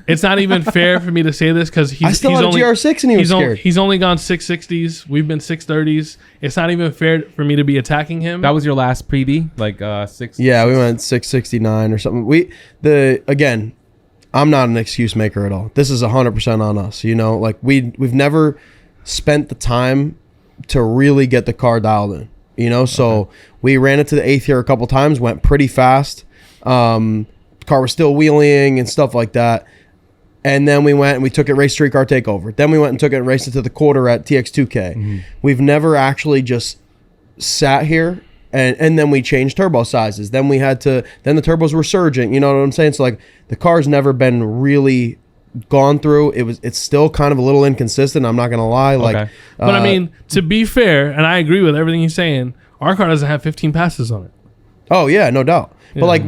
it's not even fair for me to say this because I still had a GR6 and he was scared. He's only gone 660s. We've been 630s. It's not even fair for me to be attacking him. That was your last preview, like 6. Yeah, we went 669 or something. Again, I'm not an excuse maker at all. This is 100% on us. You know, like we've never spent the time to really get the car dialed in. You know, so we ran it to the 8th here a couple times, went pretty fast. Car was still wheeling and stuff like that. And then we went and we took it race street car takeover. Then we went and took it and raced it to the quarter at TX2K. We've never actually just sat here and then we changed turbo sizes. Then the turbos were surging. You know what I'm saying? So like the car's never been really gone through. It's still kind of a little inconsistent. I'm not gonna lie. Like, but I mean, to be fair, and I agree with everything he's saying, our car doesn't have 15 passes on it. oh yeah, no doubt. But like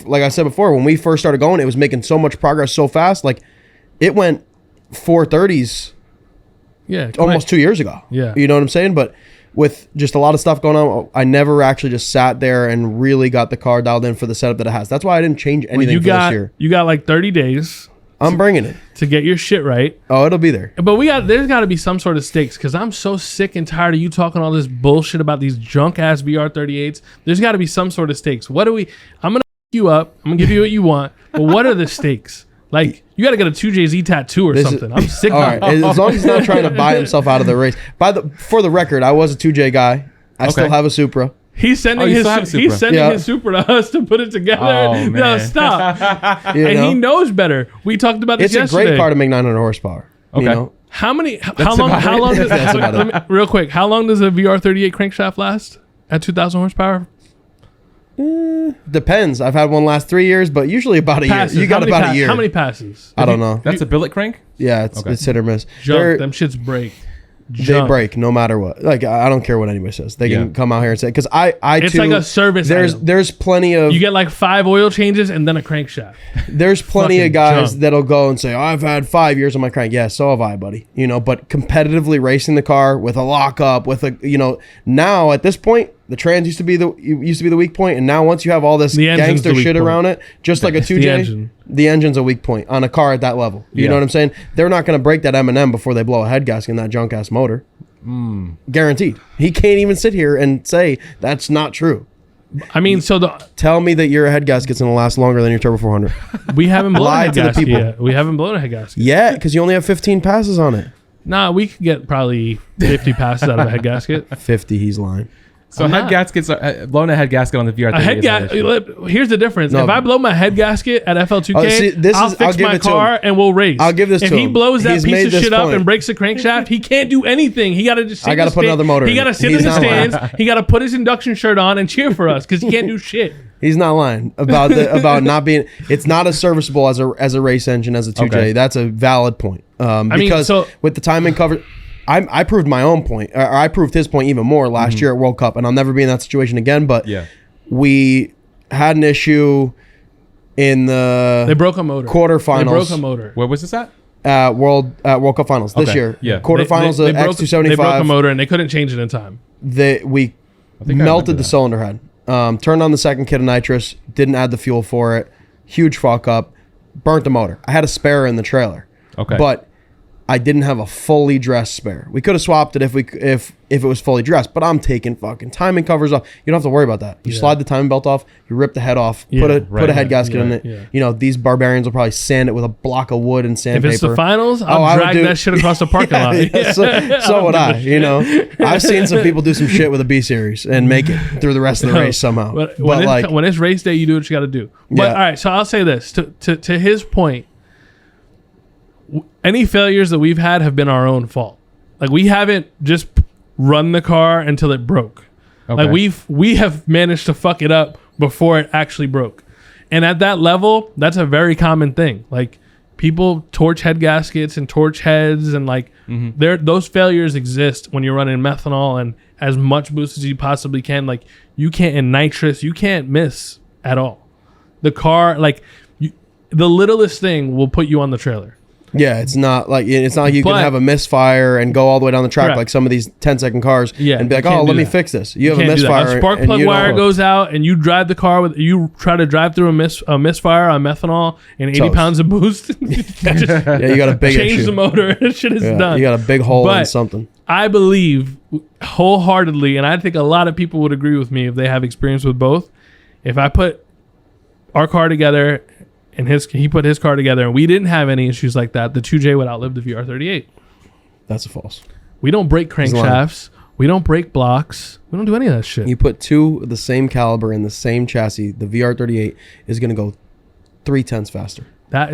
like I said before, when we first started going, it was making so much progress so fast. Like it went 430s Yeah, almost 2 years ago. Yeah. You know what I'm saying? But with just a lot of stuff going on, I never actually just sat there and really got the car dialed in for the setup that it has. That's why I didn't change anything for this year. You got like 30 days I'm bringing it. to get your shit right. Oh, it'll be there. But there's got to be some sort of stakes because I'm so sick and tired of you talking all this bullshit about these junk ass VR38s. There's got to be some sort of stakes. I'm gonna f you up. I'm gonna give you what you want. But what are the stakes? Like you got to get a 2JZ tattoo or something. I'm sick. All of right, it. as long as he's not trying to buy himself out of the race. For the record, I was a 2J guy. I still have a Supra. He's sending you still have Supra. his Supra to us to put it together. Oh, No, man. stop. You And know? he knows better. We talked about this It's yesterday. a great car to make 900 horsepower. Okay. You know? How long does That's about it. real quick, how long does a VR38 crankshaft last at 2,000 horsepower? Depends. I've had one last 3 years, but usually about a Passes. year. You got about a year. How many passes? I don't know. That's a billet crank? Yeah, it's hit or miss. Junk. Them shits break. They Junk. break no matter what. Like I don't care what anybody says. They can come out here and say because It's too, like a service item. There's plenty of You get like 5 oil changes and then a crankshaft. there's plenty fucking of guys junk. that'll go and say, oh, I've had 5 years on my crank. Yeah, so have I, buddy. You know, but competitively racing the car with a lockup, with a now at this point, the trans used to be the weak point, and now once you have all this The engine's gangster the weak shit point. around it, just like a 2J, engine. the engine's a weak point on a car at that level. You know what I'm saying? They're not going to break that M&M before they blow a head gasket in that junk ass motor. Guaranteed. He can't even sit here and say that's not true. I mean, so Tell me that your head gasket's going to last longer than your Turbo 400. we haven't blown a Lie head to the gasket people. yet. We haven't blown a head gasket. Yeah, because you only have 15 passes on it. Nah, we could get probably 50 passes out of a head gasket. 50, he's lying. So I'm head not. gaskets are blowing a head gasket on the VR38. A head is not an issue. gasket. Here's the difference. No. If I blow my head gasket at FL2K, Oh, see, I'll fix give my it to car him. and we'll race. I'll give this if to he him. blows that He's piece made of this shit up point. and breaks the crankshaft, he can't do anything. He got to just. I gotta put another motor He in got to it. sit He's in the not lying. stands. He got to put his induction shirt on and cheer for us because he can't do shit. He's not lying about about not being. It's not as serviceable as a race engine as a 2J. Okay. That's a valid point. mean, Because so- with the timing cover, I proved my own point. Or I proved his point even more last year at World Cup, and I'll never be in that situation again. But Yeah. we had an issue in the They broke a motor. quarterfinals. They broke a motor. Where was this at? World Cup finals this Okay, year. yeah. Quarterfinals They of broke- X275. They broke a motor and they couldn't change it in time. We think I melted remember the that. cylinder head. Turned on the second kit of nitrous. Didn't add the fuel for it. Huge fuck up. Burnt the motor. I had a spare in the trailer. Okay. But I didn't have a fully dressed spare. We could have swapped it if it was fully dressed, but I'm taking fucking timing covers off. You don't have to worry about that. You slide the timing belt off, you rip the head off, Yeah, put a right, head yeah, gasket in it. yeah. You know, these barbarians will probably sand it with a block of wood and If sandpaper. it's the finals, I'll I would drag do- that shit across the parking lot. Yeah, so would I. You know, I've seen some people do some shit with a B series and make it through the rest of the race somehow. But But when it's race day, you do what you got to do. But Yeah. all right, so I'll say this to his point. any failures that we've had have been our own fault. Like we haven't just run the car until it broke. Okay. Like we have managed to fuck it up before it actually broke. And at that level, that's a very common thing. Like people torch head gaskets and torch heads, and like those failures exist when you're running methanol and as much boost as you possibly can. Like you can't, in nitrous, you can't miss at all. The car, like the littlest thing will put you on the trailer. Yeah, it's not like you But- can have a misfire and go all the way down the track Correct. like some of these 10-second cars Yeah, and be like, you can't oh, do let me that. fix this. You have a Can't do that. misfire. A spark and plug you wire don't- goes out, and you drive the car with you try to drive through a misfire on methanol and 80 Toast. pounds of boost. Yeah, you got a big change issue. the motor. That shit is Yeah, done. you got a big hole in But something. I believe wholeheartedly, and I think a lot of people would agree with me if they have experience with both. If I put our car together and he put his car together and we didn't have any issues like that, the 2J would outlive the VR38. That's a false. We don't break He's lying. crankshafts. We don't break blocks. We don't do any of that shit. You put two of the same caliber in the same chassis, the VR38 is going to go 3/10 faster. That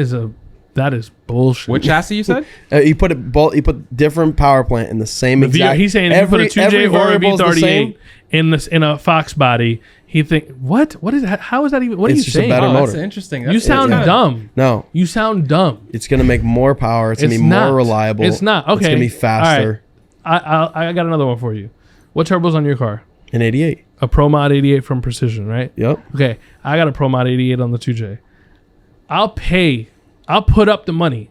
is bullshit. What chassis you said? You put different power plant in the same The exact. he's saying if you put a 2J every or a variable's the same. V38 in a Fox body, he think what is that? How is that even? What are It's you just a saying? better Oh, motor. that's interesting. You sound yeah. dumb. No, You sound dumb. it's going to make more power. It's going to It's be not. more reliable. It's not. Okay. It's going to be faster. All right. I got another one for you. What turbo's on your car? An 88. A Pro Mod 88 from Precision, right? Yep. Okay. I got a Pro Mod 88 on the 2J. I'll put up the money.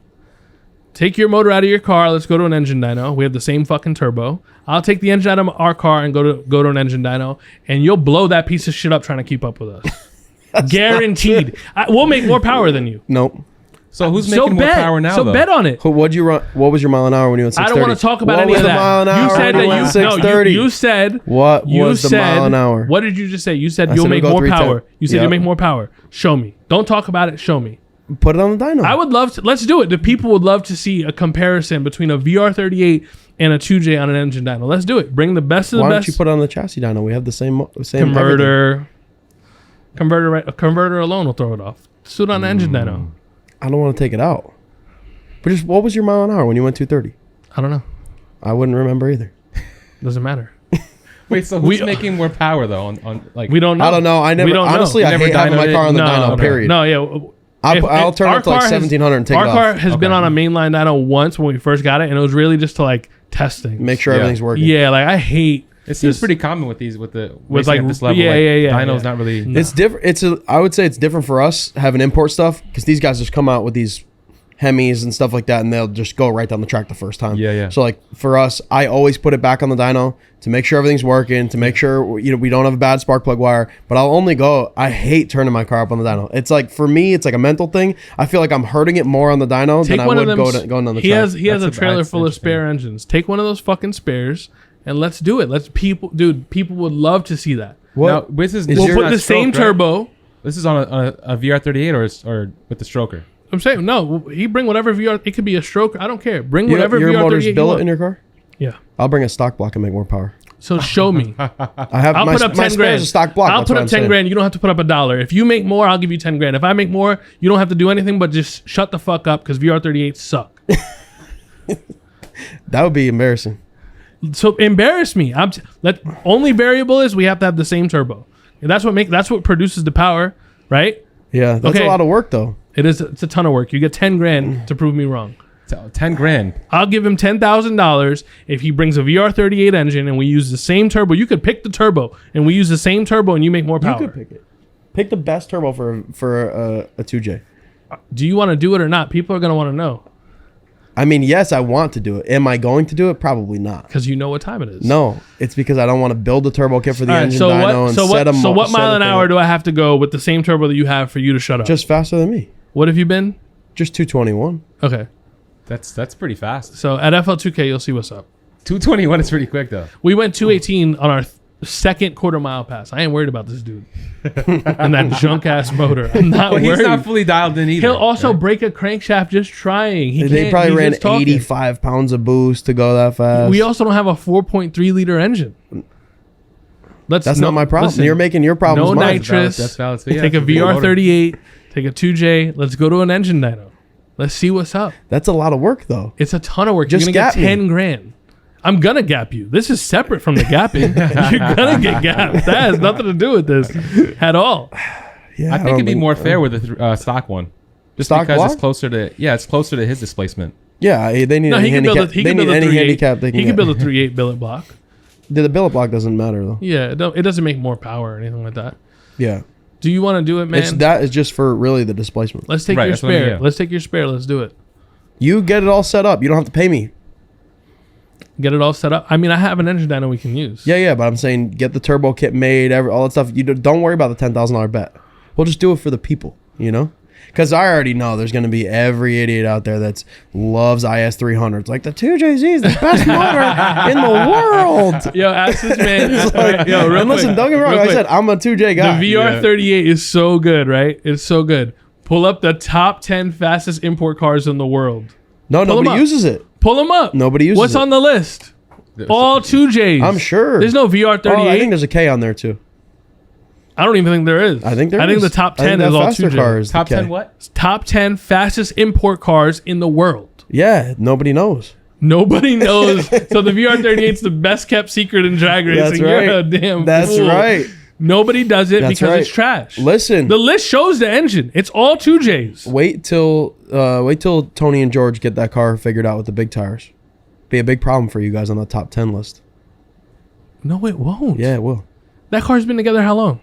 Take your motor out of your car. Let's go to an engine dyno. We have the same fucking turbo. I'll take the engine out of our car and go to an engine dyno, and you'll blow that piece of shit up trying to keep up with us. Guaranteed. We'll make more power than you. Nope. So who's making more power now? So though? bet on it. What'd you run? What was your mile an hour when you went I 630? don't want to talk about what any was of the that. Mile an hour You said when that you went you 630? you said What you was the said, mile an hour? What did you just say? You said I you'll said make it'll go more 310. power. You said Yep. you'll make more power. Show me. Don't talk about it. Show me. Put it on the dyno. I would love to. Let's do it. The people would love to see a comparison between a VR38 and a 2J on an engine dyno. Let's do it. Bring the best of the Why don't best. you put it on the chassis dyno? We have the same everything. Converter alone will throw it off. Just do it on an engine dyno. I don't want to take it out. But just what was your mile an hour when you went 230? I don't know. I wouldn't remember either. Doesn't matter. Wait, so who's making more power though? On like We don't know. I don't know. I never. We don't know. Honestly, You I never hate having my dynoed car on the no, dyno. okay. Period. No, yeah. I'll turn our it to like car has- 1700 and take Our it car off. has been Okay. on a mainline dyno once when we first got it, and it was really just to like test things. Make sure Yeah. everything's working. Yeah, like I hate. it seems this- pretty common with these with With, racing like, at this level. yeah, like, yeah. Dyno's not really. No. It's different. I would say it's different for us having import stuff because these guys just come out with these Hemis and stuff like that, and they'll just go right down the track the first time. Yeah. So like for us, I always put it back on the dyno to make sure everything's working, to make sure we don't have a bad spark plug wire. But I'll only go. I hate turning my car up on the dyno. It's like for me, it's like a mental thing. I feel like I'm hurting it more on the dyno than I would going on the He track. has That's a trailer that's full of interesting. spare engines. Take one of those fucking spares and let's do it. People would love to see that. Now, this is Is We'll your- put the same turbo. This is on a VR38 or with the stroker. I'm saying no. He bring whatever VR. It could be a stroke. I don't care. Bring You know, whatever your VR38 motor's you billet want. in your car. Yeah. I'll bring a stock block and make more power. So show me. I have I'll my, put up my 10 spare's grand. a stock block. I'll that's put what up I'm 10 saying. grand. You don't have to put up $1. If you make more, I'll give you 10 grand. If I make more, you don't have to do anything but just shut the fuck up because VR38 suck. That would be embarrassing. So embarrass me. Only variable is we have to have the same turbo. And that's what produces the power, right? Yeah, that's Okay. a lot of work though. It's a ton of work. You get 10 grand to prove me wrong. 10 grand. I'll give him $10,000 if he brings a VR38 engine and we use the same turbo. You could pick the turbo and we use the same turbo and you make more power. You could pick it. Pick the best turbo for a 2J. Do you want to do it or not? People are going to want to know I mean, yes, I want to do it. Am I going to do it? Probably not. because you know what time it is. No, it's because I don't want to build a turbo kit for the All right, engine so dyno what? and So set what? them. So what mile an hour do I have to go with the same turbo that you have for you to shut up? Just faster than me. What have you been? Just 221. Okay. That's pretty fast. So at FL2K, you'll see what's up. 221 is pretty quick though. We went 218 on our second quarter mile pass. I ain't worried about this dude and that junk ass motor. I'm not Well, he's worried. not fully dialed in either. He'll also right? break a crankshaft just trying. They probably he's ran just talking. 85 pounds of boost to go that fast. We also don't have a 4.3 liter engine. That's not my problem. listen, You're making your problems no mine. nitrous. That's valid. So, yeah, Take a it's big motor. VR38. Take a 2J. Let's go to an engine dyno. Let's see what's up. That's a lot of work, though. It's a ton of work. Just You're gonna get gap me. 10 grand. I'm gonna gap you. This is separate from the gapping. You're gonna get gapped. That has nothing to do with this at all. Yeah, I think it'd be more fair with the stock one, just Stock because block? it's closer to it's closer to his displacement. Yeah, they need No, a he can build handicap. a, he They can need build a any 3.8. handicap they can He get. can build a 3.8 billet block. The billet block doesn't matter though. Yeah, it doesn't make more power or anything like that. Yeah, Do you want to do it, man? that is just for really the displacement. Let's take Right, your that's what I mean, spare. yeah. Let's take your spare. Let's do it. You get it all set up. You don't have to pay me. Get it all set up. I mean, I have an engine dyno we can use. Yeah, but I'm saying get the turbo kit made, all that stuff. You don't worry about the $10,000 bet. We'll just do it for the people, you know? Because I already know there's going to be every idiot out there that loves IS300s. Like, the 2JZ is the best motor in the world. Yo, ask this man. It's like, Yo, real and listen, quick, don't get me wrong. real I quick. said I'm a 2J guy. The VR38 is so good, right? It's so good. Pull up the top 10 fastest import cars in the world. No, Pull 'em nobody up. uses it. Pull them up. Nobody uses What's it. on the list? All 2Js. I'm sure. There's no VR38. Oh, I think there's a K on there, too. I don't even think there is. I think there I think is. the top I think 10 that is all faster 2Js. car is the Top K. 10 what? Top 10 fastest import cars in the world. Yeah, nobody knows. Nobody knows. So the VR38 is the best kept secret in drag racing. That's You're right. a damn That's fool. right. Nobody does it That's because right. it's trash. Listen. The list shows the engine. It's all 2Js. Wait till Tony and George get that car figured out with the big tires. Be a big problem for you guys on the top 10 list. No, it won't. Yeah, it will. That car's been together how long?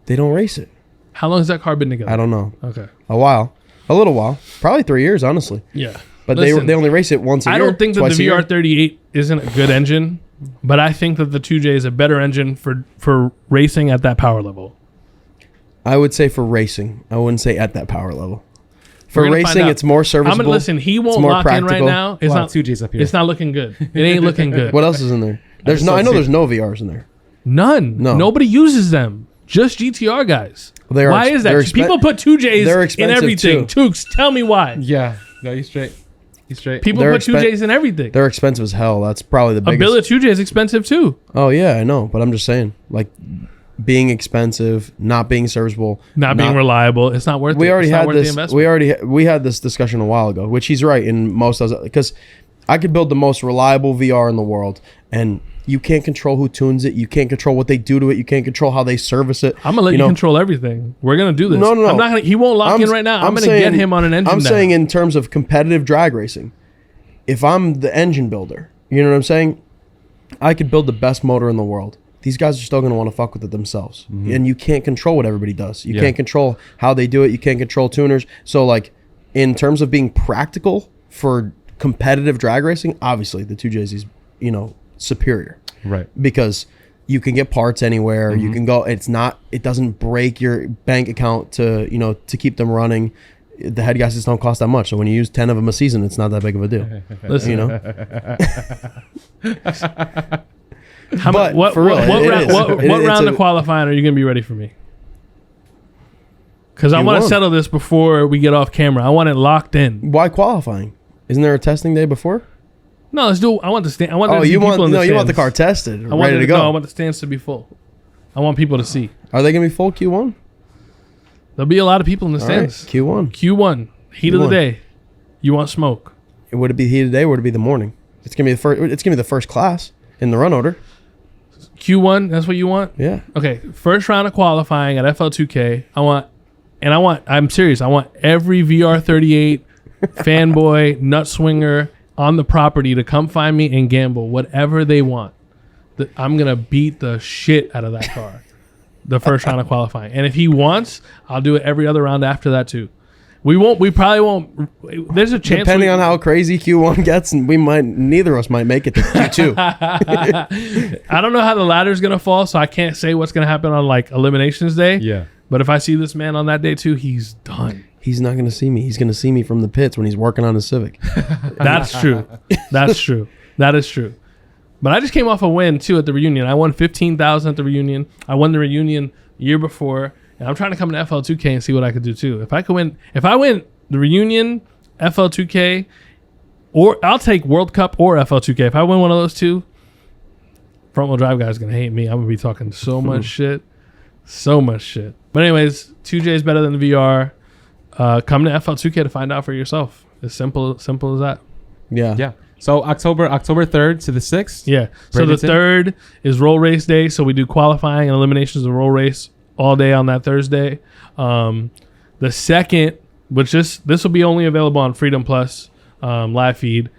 They don't race it. How long has that car been together? I don't know. Okay. A little while. Probably 3 years, honestly. Yeah. But Listen, they only race it once a I year. don't think that twice the a year. VR38 isn't a good engine, but I think that the 2J is a better engine for racing at that power level. I would say for racing. I wouldn't say at that power level. For We're gonna find racing, out. it's more serviceable. I'm gonna listen. He It's won't more lock in right practical. now. It's Wow, not 2Js up here. It's not looking good. It ain't looking good. What else is in there? I know there's no VRs in there. None. No. Nobody uses them. Just GTR guys. They are Why is that? they're expen- People put 2Js they're in expensive, everything. too. Tooks, tell me why. Yeah. No, he's straight. He's straight. People They're put 2Js in everything. They're expensive as hell. That's probably the A biggest. billet 2J is expensive too. Oh yeah, I know, but I'm just saying, like, being expensive, not being serviceable, Not being reliable. It's not worth it. We already It's not had worth the this. investment. We had this discussion a while ago, which he's right in most of because I could build the most reliable VR in the world, and you can't control who tunes it. You can't control what they do to it. You can't control how they service it. I'm gonna let you know? control everything. We're gonna do this. No. I'm not gonna. He won't lock in right now. I'm gonna get him on an engine. I'm down. saying in terms of competitive drag racing, if I'm the engine builder, you know what I'm saying? I could build the best motor in the world. These guys are still going to want to fuck with it themselves. And you can't control what everybody does. You can't control how they do it. You can't control tuners. So, like, in terms of being practical for competitive drag racing, obviously the 2Js is, superior. Right. Because you can get parts anywhere. You can go. It doesn't break your bank account to keep them running. The head gaskets don't cost that much. So when you use 10 of them a season, it's not that big of a deal. Listen, But what for real, what round of qualifying are you gonna be ready for me? Because I want to Q1. settle this before we get off camera. I want it locked in. Why qualifying? Isn't there a testing day before? No, let's do. I want the stand. I want. Oh, there to be you people in want the stands. car tested, I want ready to go. No, I want the stands to be full. I want people to see. Are they gonna be full Q1? There'll be a lot of people in the All right, stands. Q1. Q1, heat of the Q1. day. You want smoke? Would it be heat of the day? Or would it be the morning? It's gonna be the first. It's gonna be the first class in the run order. Q1. That's what you want. Yeah. Okay, first round of qualifying at FL2K. I'm serious. I want every VR38 fanboy, nut swinger on the property to come find me and gamble whatever they want. I'm going to beat the shit out of that car the first round of qualifying. And if he wants, I'll do it every other round after that too. We probably won't. There's a chance. Depending on how crazy Q1 gets, and neither of us might make it to Q2. I don't know how the ladder's going to fall, so I can't say what's going to happen on like eliminations day. Yeah. But if I see this man on that day too, he's done. He's not gonna see me. He's gonna see me from the pits when he's working on his Civic. That's true. That's true. That is true. But I just came off a win too at the reunion. I won 15,000 at the reunion. I won the reunion year before, and I'm trying to come to FL2K and see what I could do too. If I win the reunion, FL2K, or I'll take World Cup or FL2K. If I win one of those two, front wheel drive guy's gonna hate me. I'm gonna be talking so much shit. So much shit. But anyways, 2J is better than the VR. come to FL2K to find out for yourself. As simple as that. Yeah. Yeah. So October 3rd to the 6th. Yeah. So the 3rd is roll race day. So we do qualifying and eliminations of roll race all day on that Thursday. The 2nd, which this will be only available on Freedom Plus live feed.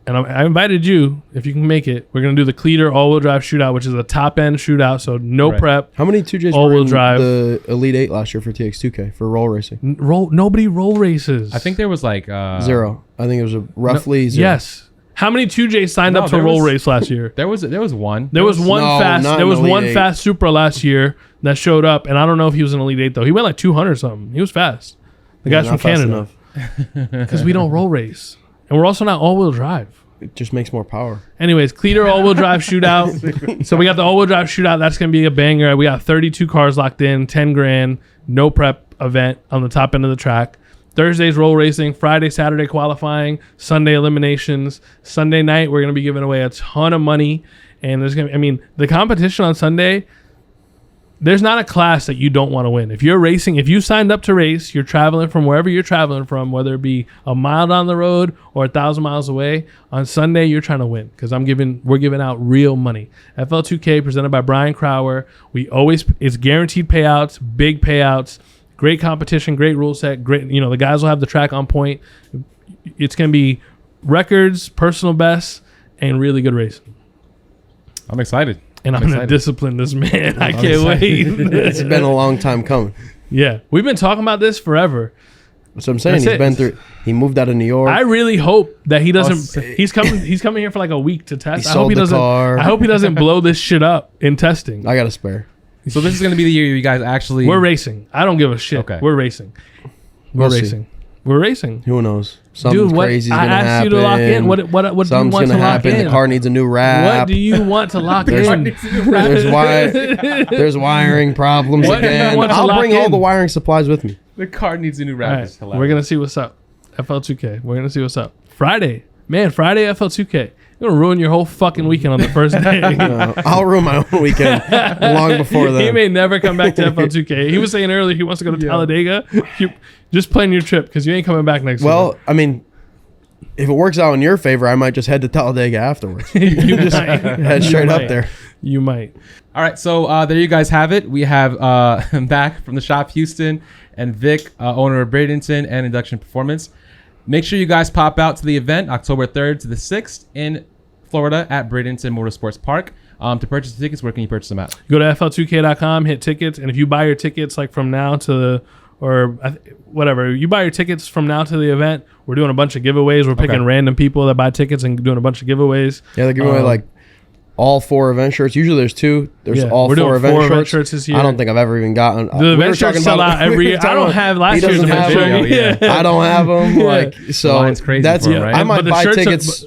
And I invited you, if you can make it. We're going to do the Cleater all-wheel drive shootout, which is a top-end shootout, so no prep. How many 2Js all-wheel were in drive. the Elite 8 last year for TX2K for roll racing? Nobody roll races. I think there was like 0. I think it was roughly 0. Yes. How many 2Js signed up to there roll was- race last year? there was one. There was one No, fast. not There in was Elite one 8. fast Supra last year that showed up, and I don't know if he was an Elite 8 though. He went like 200 something. He was fast. The guy's from Not fast Canada enough. because we don't roll race, and we're also not all-wheel drive. It just makes more power. Anyways, Cleater all-wheel drive shootout. So we got the all-wheel drive shootout. That's going to be a banger. We got 32 cars locked in, 10 grand, no prep event on the top end of the track. Thursday's roll racing, Friday, Saturday qualifying, Sunday eliminations. Sunday night, we're going to be giving away a ton of money. And there's going to the competition on Sunday, there's not a class that you don't want to win. If you're racing, if you signed up to race, you're traveling from wherever you're traveling from, whether it be a mile down the road or 1,000 miles away, on Sunday you're trying to win because we're giving out real money. FL2K presented by Brian Crower. It's guaranteed payouts, big payouts, great competition, great rule set, great. The guys will have the track on point. It's gonna be records, personal bests, and really good racing. I'm excited. And I'm going to discipline this man. I can't wait. It's been a long time coming. Yeah. We've been talking about this forever. That's what I'm saying. That's it. He moved out of New York. I really hope that he doesn't. He's coming here for like a week to test. He sold the car. I hope he doesn't blow this shit up in testing. I got a spare. So this is going to be the year you guys actually... We're racing. I don't give a shit. Okay. We're racing. We'll see. We're racing. Who knows? Something crazy is I going to asked happen. you to lock in. What do you want Something's to gonna lock happen. in? The car needs a new wrap. What do you want to lock in? There's wiring problems What do you again. want to I'll lock bring all in? the wiring supplies with me. The car needs a new All wrap. right. It's hilarious. We're going to see what's up. FL2K. We're going to see what's up. Friday FL2K. You're going to ruin your whole fucking weekend on the first day. I'll ruin my own weekend long before then. He may never come back to FL2K. He was saying earlier he wants to go to Talladega. Just plan your trip because you ain't coming back next week. Well, I mean, if it works out in your favor, I might just head to Talladega afterwards. you just Head straight up there. You might. All right, so there you guys have it. We have back from the shop Houston and Vic, owner of Bradenton and Induction Performance. Make sure you guys pop out to the event October 3rd to the 6th in Florida at Bradenton Motorsports Park. To purchase the tickets, where can you purchase them at? Go to FL2K.com, hit tickets, and if you buy your tickets like from now to whatever, you buy your tickets from now to the event, we're doing a bunch of giveaways. We're picking random people that buy tickets and doing a bunch of giveaways. Yeah, they're giving away like all 4 event shirts. Usually there's 2. There's all we're 4 doing event 4 shirts. this year. I don't think I've ever even gotten. The event shirts sell out every year. I don't have last year's event shirt. I don't have them. Like so, The line's crazy that's for it, right? I might But the buy shirts tickets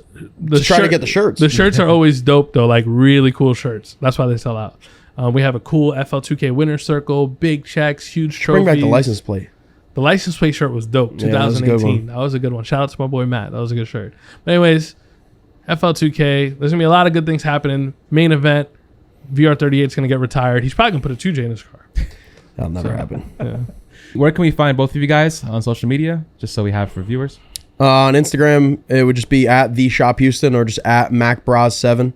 to try to get the shirts. The shirts are always dope though, like really cool shirts. That's why they sell out. We have a cool FL2K winner circle, big checks, huge trophies. Bring back the license plate. The license plate shirt was dope. Yeah, that was a good 2018. That was a good one. Shout out to my boy Matt. That was a good shirt. But anyways, FL2K. There's gonna be a lot of good things happening. Main event. VR38 is gonna get retired. He's probably gonna put a 2J in his car. That'll never happen. Yeah. Where can we find both of you guys on social media, just so we have for viewers? On Instagram, it would just be at the Shop Houston or just at MacBros7.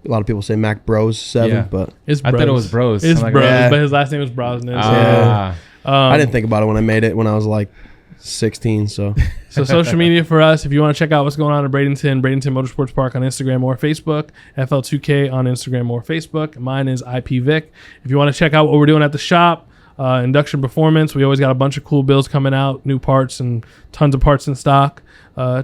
A lot of people say Mac Bros 7, Yeah. but It's I thought it was Bros. It's I'm like, Bros, yeah. but his last name was Brosnan. Ah. I didn't think about it when I made it when I was like 16. So So social media for us, if you want to check out what's going on at Bradenton Motorsports Park on Instagram or Facebook, FL2K on Instagram or Facebook. Mine is IP Vic. If you want to check out what we're doing at the shop, Induction Performance, we always got a bunch of cool builds coming out, new parts and tons of parts in stock.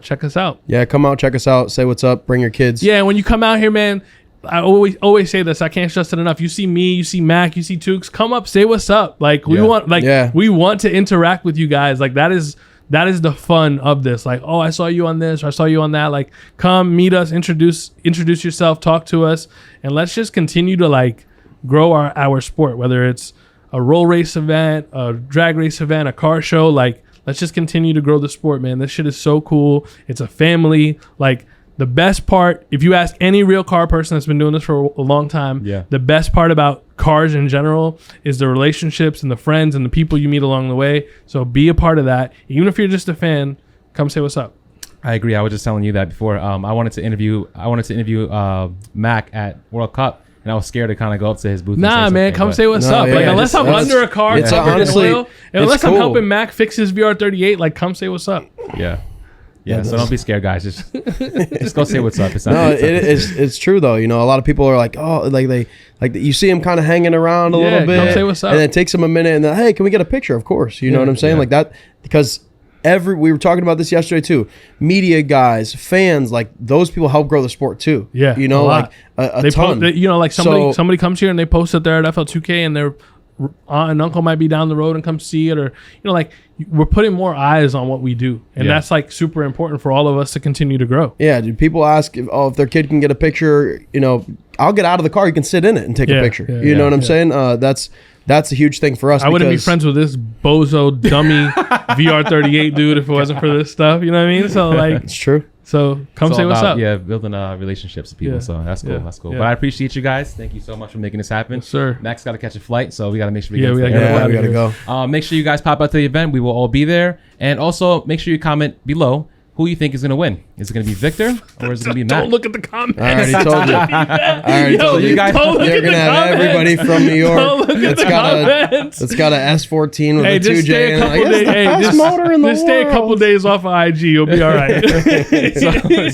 Check us out. yeah, come out, check us out, say what's up, bring your kids. Yeah, when you come out here, man, I always say this. I can't stress it enough. You see me, you see Mac, you see Tukes. Come up, say what's up. Like we want to interact with you guys. Like that is the fun of this. Like, oh, I saw you on this, or I saw you on that. Like, come meet us, introduce yourself, talk to us, and let's just continue to like grow our sport. Whether it's a roll race event, a drag race event, a car show, like let's just continue to grow the sport, man. This shit is so cool. It's a family. Like The best part, if you ask any real car person that's been doing this for a long time, the best part about cars in general is the relationships and the friends and the people you meet along the way. So be a part of that. Even if you're just a fan, come say what's up. I agree. I was just telling you that before. I wanted to interview Mac at World Cup, and I was scared to kind of go up to his booth. Nah, man, come say what's up. Like, unless I'm under a car, it's honestly, oil, unless I'm helping Mac fix his VR38, like, come say what's up. Yeah, so don't be scared, guys. Just go say what's up. It's not no, it's true though. You know, a lot of people are like, oh, like you see him kind of hanging around a little bit, come say what's up. And then it takes him a minute, and then, hey, can we get a picture? Of course, you know what I'm saying, like that, because we were talking about this yesterday too. Media guys, fans, like those people help grow the sport too. Yeah, you know, like a ton. You know, like somebody comes here and they post that they're at FL2K and their aunt and uncle might be down the road and come see it, or you know, like we're putting more eyes on what we do, and that's like super important for all of us to continue to grow. Yeah, dude, people ask if their kid can get a picture. You know, I'll get out of the car. You can sit in it and take a picture. You know what I'm saying? That's a huge thing for us. I wouldn't be friends with this bozo dummy VR38 dude if it wasn't for this stuff. You know what I mean? So like, it's true. So come say what's up. Yeah, building relationships with people. So that's cool. That's cool. But I appreciate you guys. Thank you so much for making this happen. Yes, sir. Mac's got to catch a flight, so we got to make sure we we got to go. Make sure you guys pop out to the event. We will all be there. And also make sure you comment below who you think is going to win. Is it going to be Victor or is it going to be Mac? Don't look at the comments. I already told you. I already told you guys. You're going to have everybody from New York. It's got a S14 with a 2J. Just stay a couple days off of IG. You'll be all right.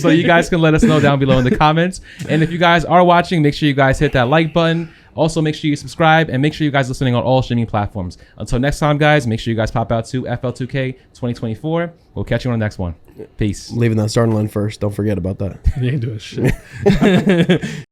so you guys can let us know down below in the comments. And if you guys are watching, make sure you guys hit that like button. Also, make sure you subscribe and make sure you guys listening on all streaming platforms. Until next time, guys, make sure you guys pop out to FL2K 2024. We'll catch you on the next one. Peace. Leaving that starting line first. Don't forget about that. You ain't doing shit.